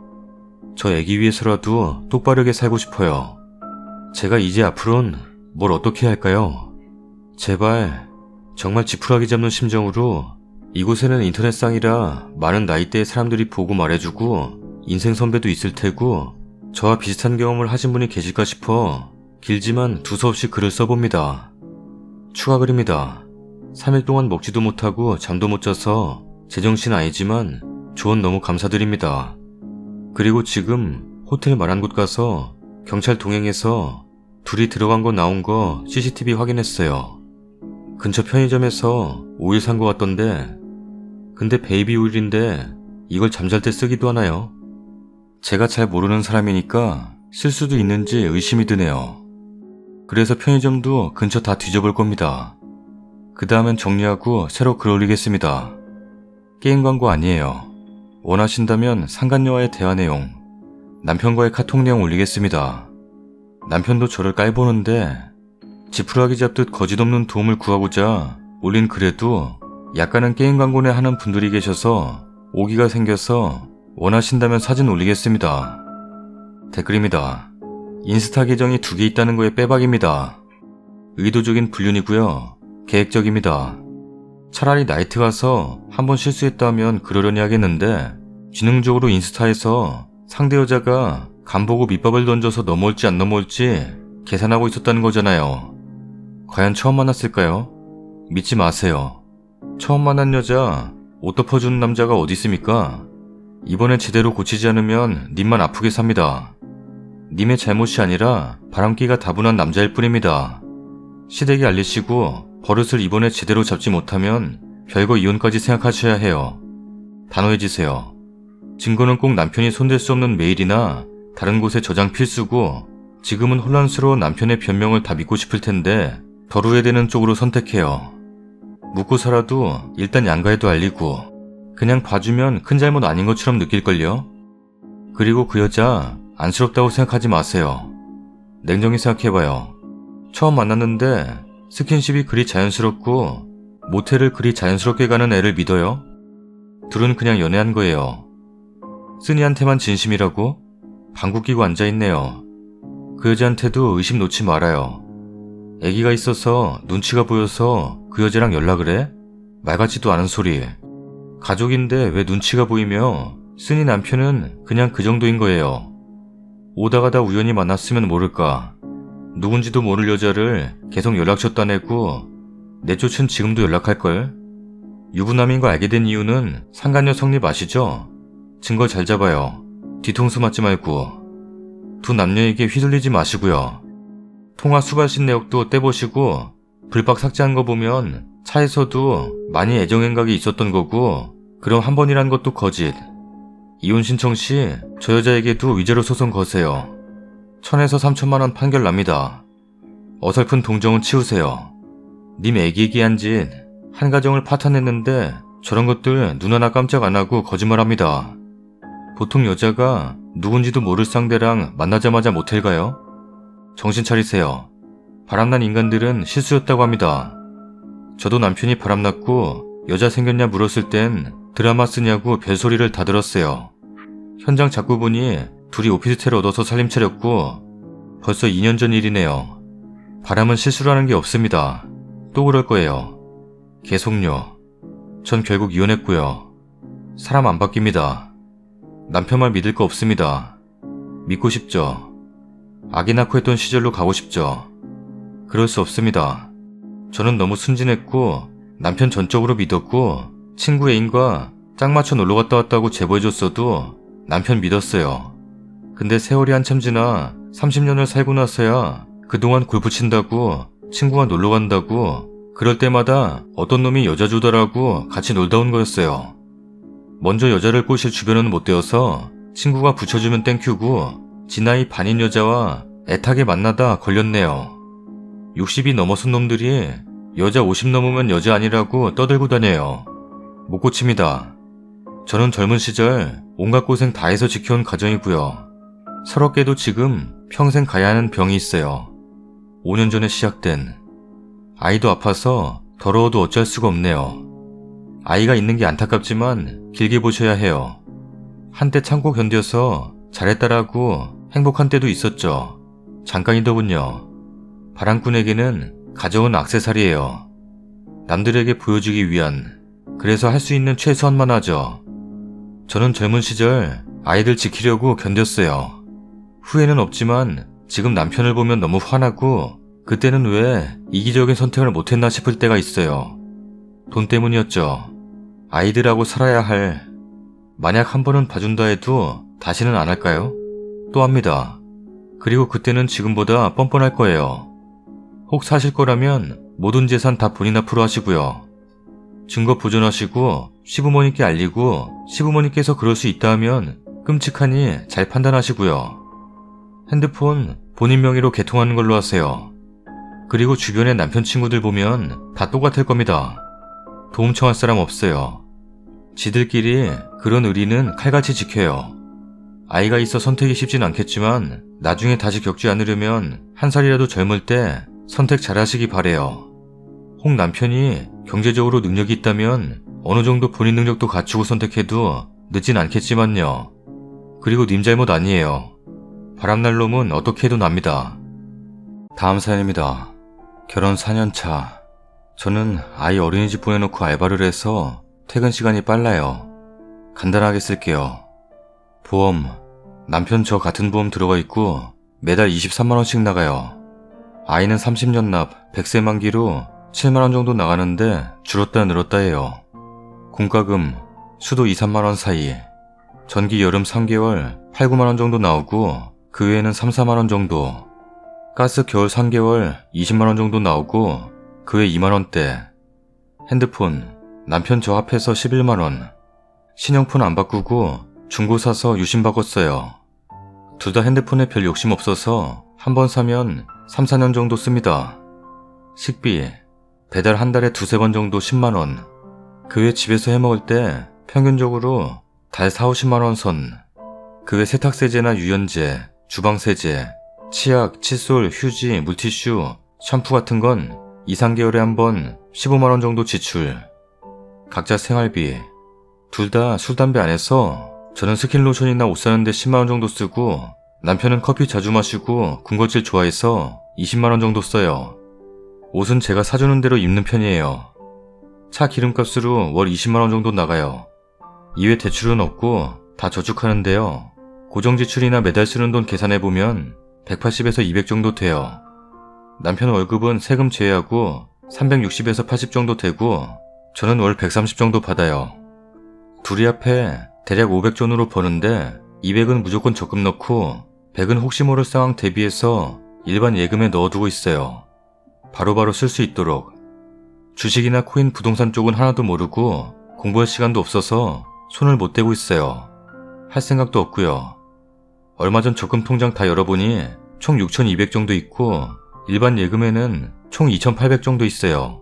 저 애기 위해서라도 똑바르게 살고 싶어요. 제가 이제 앞으로는 뭘 어떻게 할까요? 제발 정말 지푸라기 잡는 심정으로 이곳에는 인터넷상이라 많은 나이대의 사람들이 보고 말해주고 인생 선배도 있을 테고 저와 비슷한 경험을 하신 분이 계실까 싶어 길지만 두서없이 글을 써봅니다. 추가 글입니다. 3일 동안 먹지도 못하고 잠도 못 자서 제정신 아니지만 조언 너무 감사드립니다. 그리고 지금 호텔 말 한 곳 가서 경찰 동행해서 둘이 들어간 거 나온 거 CCTV 확인했어요. 근처 편의점에서 오일 산 거 같던데, 근데 베이비 오일인데 이걸 잠잘 때 쓰기도 하나요? 제가 잘 모르는 사람이니까 쓸 수도 있는지 의심이 드네요. 그래서 편의점도 근처 다 뒤져볼 겁니다. 그 다음엔 정리하고 새로 글 올리겠습니다. 게임 광고 아니에요. 원하신다면 상간녀와의 대화 내용, 남편과의 카톡 내용 올리겠습니다. 남편도 저를 깔보는데 지푸라기 잡듯 거짓없는 도움을 구하고자 올린 글에도 약간은 게임 광고네 하는 분들이 계셔서 오기가 생겨서 원하신다면 사진 올리겠습니다. 댓글입니다. 인스타 계정이 2개 있다는 거에 빼박입니다. 의도적인 불륜이고요. 계획적입니다. 차라리 나이트 가서 한번 실수했다면 그러려니 하겠는데 지능적으로 인스타에서 상대 여자가 간보고 밑밥을 던져서 넘어올지 안 넘어올지 계산하고 있었다는 거잖아요. 과연 처음 만났을까요? 믿지 마세요. 처음 만난 여자 옷 덮어주는 남자가 어디 있습니까? 이번엔 제대로 고치지 않으면 님만 아프게 삽니다. 님의 잘못이 아니라 바람기가 다분한 남자일 뿐입니다. 시댁에 알리시고 버릇을 이번에 제대로 잡지 못하면 별거 이혼까지 생각하셔야 해요. 단호해지세요. 증거는 꼭 남편이 손댈 수 없는 메일이나 다른 곳에 저장 필수고 지금은 혼란스러운 남편의 변명을 다 믿고 싶을 텐데 덜 후회되는 쪽으로 선택해요. 묻고 살아도 일단 양가에도 알리고 그냥 봐주면 큰 잘못 아닌 것처럼 느낄걸요? 그리고 그 여자 안쓰럽다고 생각하지 마세요. 냉정히 생각해봐요. 처음 만났는데 스킨십이 그리 자연스럽고 모텔을 그리 자연스럽게 가는 애를 믿어요? 둘은 그냥 연애한 거예요. 쓰니한테만 진심이라고? 방구 끼고 앉아있네요. 그 여자한테도 의심 놓지 말아요. 애기가 있어서 눈치가 보여서 그 여자랑 연락을 해? 말 같지도 않은 소리. 가족인데 왜 눈치가 보이며 쓰니 남편은 그냥 그 정도인 거예요. 오다 가다 우연히 만났으면 모를까. 누군지도 모를 여자를 계속 연락처 따내고 내쫓은 지금도 연락할걸? 유부남인 거 알게 된 이유는 상간녀 성립 아시죠? 증거 잘 잡아요. 뒤통수 맞지 말고. 두 남녀에게 휘둘리지 마시고요. 통화 수발신 내역도 떼보시고 불박 삭제한 거 보면 차에서도 많이 애정행각이 있었던 거고 그럼 한 번이란 것도 거짓. 이혼 신청 시 저 여자에게도 위자료 소송 거세요. 1000에서 3000만 원 판결 납니다. 어설픈 동정은 치우세요. 님 애기애기한 짓 한 가정을 파탄냈는데 저런 것들 눈 하나 깜짝 안 하고 거짓말합니다. 보통 여자가 누군지도 모를 상대랑 만나자마자 모텔 가요? 정신 차리세요. 바람난 인간들은 실수였다고 합니다. 저도 남편이 바람났고 여자 생겼냐 물었을 땐 드라마 쓰냐고 별소리를 다 들었어요. 현장 자꾸 보니 둘이 오피스텔을 얻어서 살림 차렸고 벌써 2년 전 일이네요. 바람은 실수라는 게 없습니다. 또 그럴 거예요. 계속요. 전 결국 이혼했고요. 사람 안 바뀝니다. 남편 말 믿을 거 없습니다. 믿고 싶죠. 아기 낳고 했던 시절로 가고 싶죠. 그럴 수 없습니다. 저는 너무 순진했고 남편 전적으로 믿었고 친구 애인과 짝 맞춰 놀러 갔다 왔다고 제보해줬어도 남편 믿었어요. 근데 세월이 한참 지나 30년을 살고 나서야 그동안 골프 친다고 친구가 놀러 간다고 그럴 때마다 어떤 놈이 여자 주더라고 같이 놀다 온 거였어요. 먼저 여자를 꼬실 주변은 못 되어서 친구가 붙여주면 땡큐고 지 나이 반인 여자와 애타게 만나다 걸렸네요. 60이 넘어선 놈들이 여자 50 넘으면 여자 아니라고 떠들고 다녀요. 못 고칩니다. 저는 젊은 시절 온갖 고생 다 해서 지켜온 가정이고요. 서럽게도 지금 평생 가야 하는 병이 있어요. 5년 전에 시작된. 아이도 아파서 더러워도 어쩔 수가 없네요. 아이가 있는 게 안타깝지만 길게 보셔야 해요. 한때 참고 견뎌서 잘했다라고 행복한 때도 있었죠. 잠깐이더군요. 바람꾼에게는 가져온 액세서리예요. 남들에게 보여주기 위한. 그래서 할 수 있는 최소한만 하죠. 저는 젊은 시절 아이들 지키려고 견뎠어요. 후회는 없지만 지금 남편을 보면 너무 화나고 그때는 왜 이기적인 선택을 못했나 싶을 때가 있어요. 돈 때문이었죠. 아이들하고 살아야 할. 만약 한 번은 봐준다 해도 다시는 안 할까요? 또 합니다. 그리고 그때는 지금보다 뻔뻔할 거예요. 혹 사실 거라면 모든 재산 다 본인 앞으로 하시고요. 증거 보존하시고 시부모님께 알리고 시부모님께서 그럴 수 있다 하면 끔찍하니 잘 판단하시고요. 핸드폰 본인 명의로 개통하는 걸로 하세요. 그리고 주변의 남편 친구들 보면 다 똑같을 겁니다. 도움 청할 사람 없어요. 지들끼리 그런 의리는 칼같이 지켜요. 아이가 있어 선택이 쉽진 않겠지만 나중에 다시 겪지 않으려면 한 살이라도 젊을 때 선택 잘하시기 바래요. 혹 남편이 경제적으로 능력이 있다면 어느 정도 본인 능력도 갖추고 선택해도 늦진 않겠지만요. 그리고 님 잘못 아니에요. 바람날 놈은 어떻게 해도 납니다. 다음 사연입니다. 결혼 4년 차. 저는 아이 어린이집 보내놓고 알바를 해서 퇴근 시간이 빨라요. 간단하게 쓸게요. 보험. 남편 저 같은 보험 들어가 있고 매달 23만원씩 나가요. 아이는 30년 납 100세 만기로 7만원 정도 나가는데 줄었다 늘었다 해요. 공과금 수도 2, 3만원 사이. 전기 여름 3개월 8, 9만원 정도 나오고 그 외에는 3, 4만원 정도. 가스 겨울 3개월 20만원 정도 나오고 그 외 2만원대. 핸드폰 남편 저 합해서 11만원. 신형폰 안 바꾸고 중고 사서 유심 바꿨어요. 둘 다 핸드폰에 별 욕심 없어서 한 번 사면 3, 4년 정도 씁니다. 식비 배달 한 달에 두세 번 정도 10만원. 그 외 집에서 해먹을 때 평균적으로 달 4, 50만원 선. 그 외 세탁세제나 유연제, 주방세제, 치약, 칫솔, 휴지, 물티슈, 샴푸 같은 건 2, 3개월에 한 번 15만원 정도 지출. 각자 생활비. 둘 다 술, 담배 안 해서 저는 스킨로션이나 옷 사는데 10만원 정도 쓰고 남편은 커피 자주 마시고 군것질 좋아해서 20만원 정도 써요. 옷은 제가 사주는 대로 입는 편이에요. 차 기름값으로 월 20만원 정도 나가요. 이외 대출은 없고 다 저축하는데요. 고정지출이나 매달 쓰는 돈 계산해보면 180에서 200 정도 돼요. 남편 월급은 세금 제외하고 360에서 80 정도 되고 저는 월 130 정도 받아요. 둘이 합해 대략 500전으로 버는데 200은 무조건 적금 넣고 100은 혹시 모를 상황 대비해서 일반 예금에 넣어두고 있어요. 바로바로 쓸 수 있도록. 주식이나 코인 부동산 쪽은 하나도 모르고 공부할 시간도 없어서 손을 못 대고 있어요. 할 생각도 없고요. 얼마 전 적금 통장 다 열어보니 총 6,200 정도 있고 일반 예금에는 총 2,800 정도 있어요.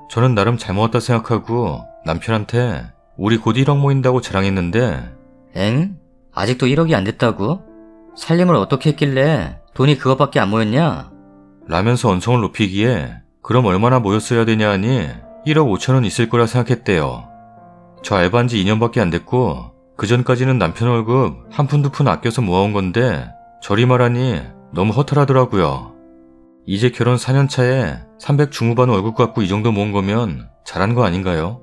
저는 나름 잘 모았다 생각하고 남편한테 우리 곧 1억 모인다고 자랑했는데 엥? 아직도 1억이 안 됐다고? 살림을 어떻게 했길래 돈이 그것밖에 안 모였냐? 라면서 언성을 높이기에 그럼 얼마나 모였어야 되냐 하니 1억 5천원 있을 거라 생각했대요. 저 알바한 지 2년밖에 안 됐고 그 전까지는 남편 월급 한 푼 두 푼 아껴서 모아온 건데 저리 말하니 너무 허탈하더라고요. 이제 결혼 4년 차에 300 중후반 월급 갖고 이 정도 모은 거면 잘한 거 아닌가요?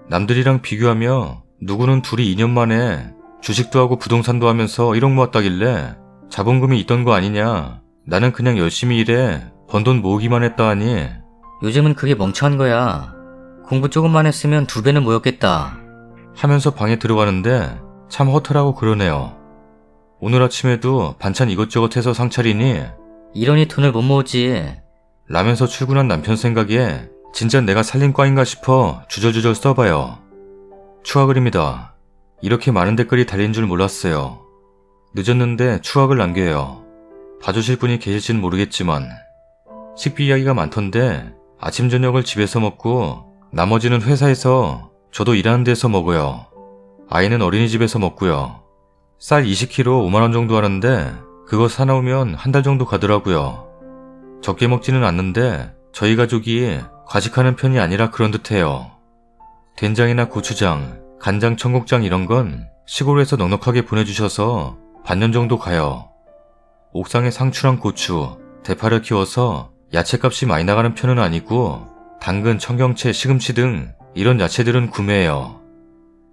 남들이랑 비교하며 누구는 둘이 2년 만에 주식도 하고 부동산도 하면서 1억 모았다길래 자본금이 있던 거 아니냐. 나는 그냥 열심히 일해 번 돈 모으기만 했다 하니 요즘은 그게 멍청한 거야. 공부 조금만 했으면 2배는 모였겠다. 하면서 방에 들어가는데 참 허탈하고 그러네요. 오늘 아침에도 반찬 이것저것 해서 상 차리니 이러니 돈을 못 모으지. 라면서 출근한 남편 생각에 진짜 내가 살림과인가 싶어 주절주절 써봐요. 추가글입니다. 이렇게 많은 댓글이 달린 줄 몰랐어요. 늦었는데 추가글 남겨요. 봐주실 분이 계실지는 모르겠지만 식비 이야기가 많던데 아침 저녁을 집에서 먹고 나머지는 회사에서 저도 일하는 데서 먹어요. 아이는 어린이집에서 먹고요. 쌀 20kg 5만원 정도 하는데 그거 사나오면 한 달 정도 가더라고요. 적게 먹지는 않는데 저희 가족이 과식하는 편이 아니라 그런 듯해요. 된장이나 고추장, 간장, 청국장 이런 건 시골에서 넉넉하게 보내주셔서 반년 정도 가요. 옥상에 상추랑 고추, 대파를 키워서 야채값이 많이 나가는 편은 아니고 당근, 청경채, 시금치 등 이런 야채들은 구매해요.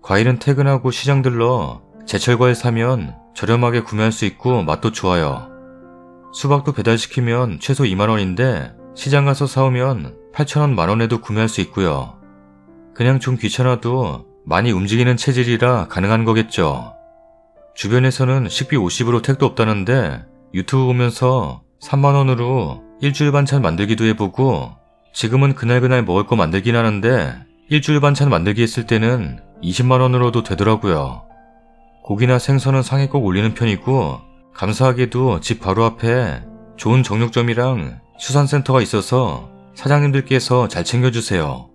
과일은 퇴근하고 시장 들러 제철 과일 사면 저렴하게 구매할 수 있고 맛도 좋아요. 수박도 배달시키면 최소 2만원인데 시장 가서 사오면 8,000원 만원에도 구매할 수 있고요. 그냥 좀 귀찮아도 많이 움직이는 체질이라 가능한 거겠죠. 주변에서는 식비 50으로 택도 없다는데 유튜브 보면서 3만원으로 일주일 반찬 만들기도 해보고 지금은 그날그날 먹을 거 만들긴 하는데 일주일 반찬 만들기 했을 때는 20만원으로도 되더라고요. 고기나 생선은 상에 꼭 올리는 편이고 감사하게도 집 바로 앞에 좋은 정육점이랑 수산센터가 있어서 사장님들께서 잘 챙겨주세요.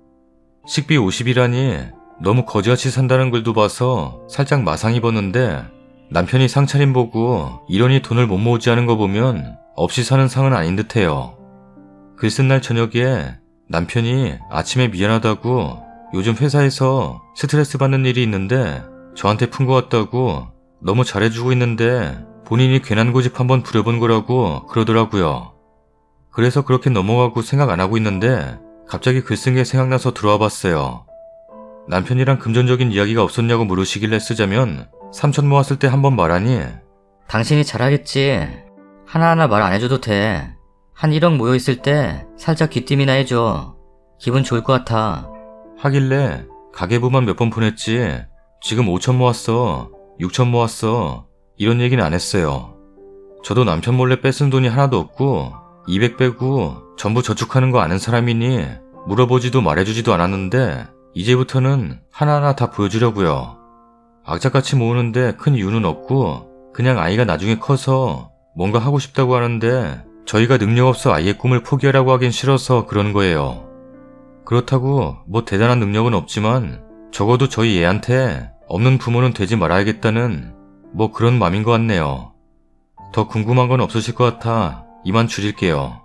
식비 50이라니 너무 거지같이 산다는 글도 봐서 살짝 마상 입었는데 남편이 상차림 보고 이러니 돈을 못 모으지 않은 거 보면 없이 사는 상은 아닌 듯해요. 글 쓴 날 저녁에 남편이 아침에 미안하다고 요즘 회사에서 스트레스 받는 일이 있는데 저한테 푼 것 같다고 너무 잘해주고 있는데 본인이 괜한 고집 한번 부려본 거라고 그러더라고요. 그래서 그렇게 넘어가고 생각 안 하고 있는데 갑자기 글 쓴 게 생각나서 들어와 봤어요. 남편이랑 금전적인 이야기가 없었냐고 물으시길래 쓰자면 3천 모았을 때 한번 말하니 당신이 잘하겠지. 하나하나 말 안 해줘도 돼. 한 1억 모여있을 때 살짝 귀띔이나 해줘. 기분 좋을 것 같아. 하길래 가계부만 몇 번 보냈지 지금 5천 모았어 6천 모았어 이런 얘기는 안 했어요. 저도 남편 몰래 뺏은 돈이 하나도 없고 200 빼고 전부 저축하는 거 아는 사람이니 물어보지도 말해주지도 않았는데 이제부터는 하나하나 다 보여주려고요. 악착같이 모으는데 큰 이유는 없고 그냥 아이가 나중에 커서 뭔가 하고 싶다고 하는데 저희가 능력 없어 아이의 꿈을 포기하라고 하긴 싫어서 그러는 거예요. 그렇다고 뭐 대단한 능력은 없지만 적어도 저희 애한테 없는 부모는 되지 말아야겠다는 뭐 그런 맘인 것 같네요. 더 궁금한 건 없으실 것 같아 이만 줄일게요.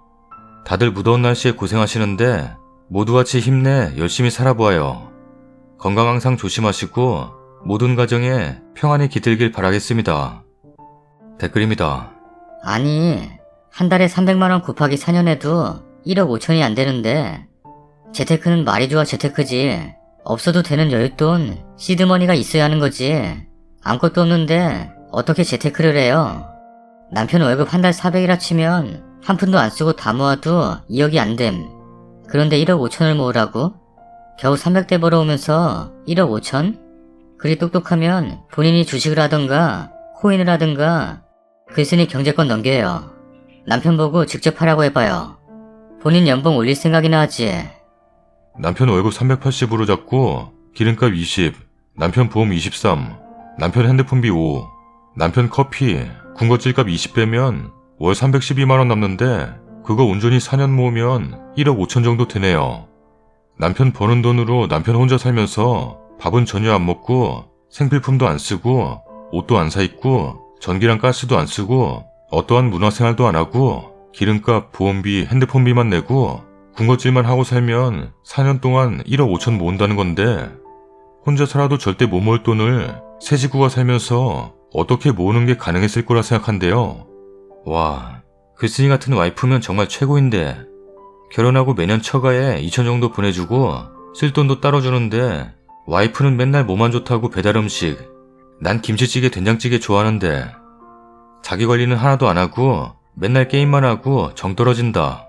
다들 무더운 날씨에 고생하시는데 모두 같이 힘내 열심히 살아보아요. 건강 항상 조심하시고 모든 가정에 평안이 깃들길 바라겠습니다. 댓글입니다. 아니, 한 달에 300만원 곱하기 4년 해도 1억 5천이 안 되는데 재테크는 말이 좋아 재테크지. 없어도 되는 여윳돈, 시드머니가 있어야 하는 거지. 아무것도 없는데 어떻게 재테크를 해요? 남편 월급 한 달 400이라 치면 한 푼도 안 쓰고 다 모아도 2억이 안 됨. 그런데 1억 5천을 모으라고? 겨우 300대 벌어오면서 1억 5천? 그리 똑똑하면 본인이 주식을 하던가 코인을 하던가 글쓴이 경제권 넘겨요. 남편 보고 직접 하라고 해봐요. 본인 연봉 올릴 생각이나 하지. 남편 월급 380으로 잡고 기름값 20, 남편 보험 23, 남편 핸드폰비 5, 남편 커피, 군것질값 20 빼면 월 312만원 남는데 그거 온전히 4년 모으면 1억 5천 정도 되네요. 남편 버는 돈으로 남편 혼자 살면서 밥은 전혀 안 먹고 생필품도 안 쓰고 옷도 안 사 입고 전기랑 가스도 안 쓰고 어떠한 문화생활도 안 하고 기름값, 보험비, 핸드폰비만 내고 군것질만 하고 살면 4년 동안 1억 5천 모은다는 건데 혼자 살아도 절대 못 모을 돈을 세 식구가 살면서 어떻게 모으는 게 가능했을 거라 생각한대요. 와, 글쓴이 같은 와이프면 정말 최고인데 결혼하고 매년 처가에 2천 정도 보내주고 쓸 돈도 따로 주는데 와이프는 맨날 몸 안 좋다고 배달음식, 난 김치찌개 된장찌개 좋아하는데 자기 관리는 하나도 안 하고 맨날 게임만 하고 정 떨어진다.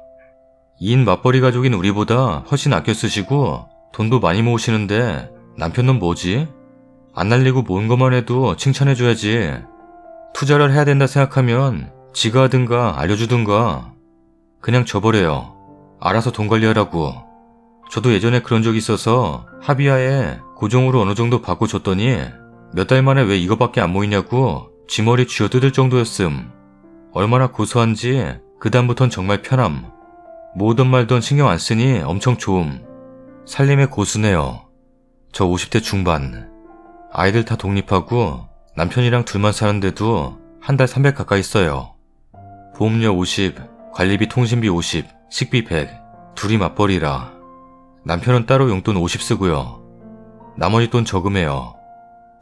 2인 맞벌이 가족인 우리보다 훨씬 아껴 쓰시고 돈도 많이 모으시는데 남편은 뭐지? 안 날리고 모은 것만 해도 칭찬해줘야지. 투자를 해야 된다 생각하면 지가 하든가 알려주든가 그냥 줘버려요. 알아서 돈 관리하라고. 저도 예전에 그런 적이 있어서 합의하에 고정으로 어느 정도 받고 줬더니 몇 달 만에 왜 이거밖에 안 모이냐고 쥐머리 쥐어뜯을 정도였음. 얼마나 고소한지 그 다음부턴 정말 편함. 모으던 말던 신경 안 쓰니 엄청 좋음. 살림의 고수네요. 저 50대 중반. 아이들 다 독립하고 남편이랑 둘만 사는데도 한 달 300 가까이 써요. 보험료 50, 관리비 통신비 50, 식비 100, 둘이 맞벌이라. 남편은 따로 용돈 50 쓰고요. 나머지 돈 저금해요.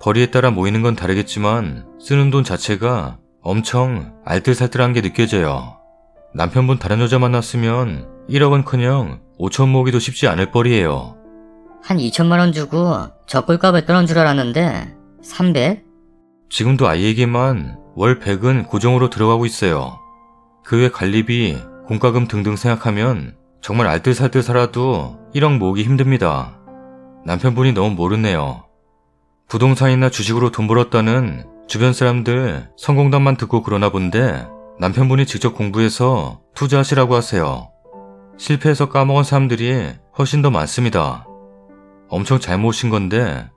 벌이에 따라 모이는 건 다르겠지만 쓰는 돈 자체가 엄청 알뜰살뜰한 게 느껴져요. 남편분 다른 여자 만났으면 1억은커녕 5천 모으기도 쉽지 않을 뻘이에요. 한 2천만원 주고 저 꼴값을 떠는 줄 알았는데 300? 지금도 아이에게만 월 100은 고정으로 들어가고 있어요. 그 외 관리비, 공과금 등등 생각하면 정말 알뜰살뜰 살아도 1억 모으기 힘듭니다. 남편분이 너무 모르네요. 부동산이나 주식으로 돈 벌었다는 주변 사람들 성공담만 듣고 그러나 본데 남편분이 직접 공부해서 투자하시라고 하세요. 실패해서 까먹은 사람들이 훨씬 더 많습니다. 엄청 잘 모으신 건데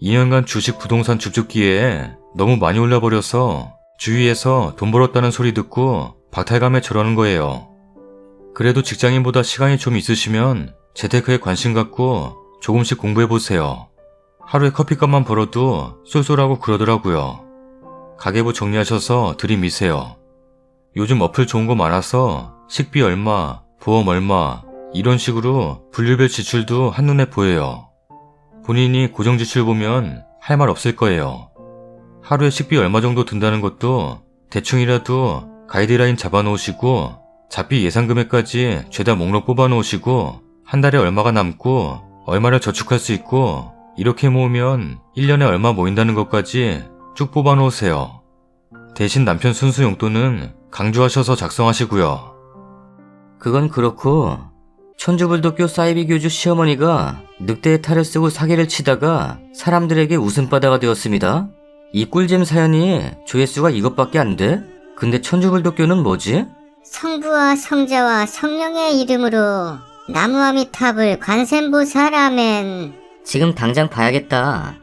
2년간 주식 부동산 줍줍기에 너무 많이 올려버려서 주위에서 돈 벌었다는 소리 듣고 박탈감에 저러는 거예요. 그래도 직장인보다 시간이 좀 있으시면 재테크에 관심 갖고 조금씩 공부해보세요. 하루에 커피값만 벌어도 쏠쏠하고 그러더라고요. 가계부 정리하셔서 들이미세요. 요즘 어플 좋은 거 많아서 식비 얼마, 보험 얼마 이런 식으로 분류별 지출도 한눈에 보여요. 본인이 고정 지출 보면 할 말 없을 거예요. 하루에 식비 얼마 정도 든다는 것도 대충이라도 가이드라인 잡아놓으시고 잡비 예상 금액까지 죄다 목록 뽑아놓으시고 한 달에 얼마가 남고 얼마를 저축할 수 있고 이렇게 모으면 1년에 얼마 모인다는 것까지 쭉 뽑아놓으세요. 대신 남편 순수 용돈은 강조하셔서 작성하시고요. 그건 그렇고 천주불독교 사이비 교주 시어머니가 늑대의 탈을 쓰고 사기를 치다가 사람들에게 웃음바다가 되었습니다. 이 꿀잼 사연이 조회수가 이것밖에 안 돼? 근데 천주불독교는 뭐지? 성부와 성자와 성령의 이름으로 나무아미탑을 관세음보살 아멘. 지금 당장 봐야겠다.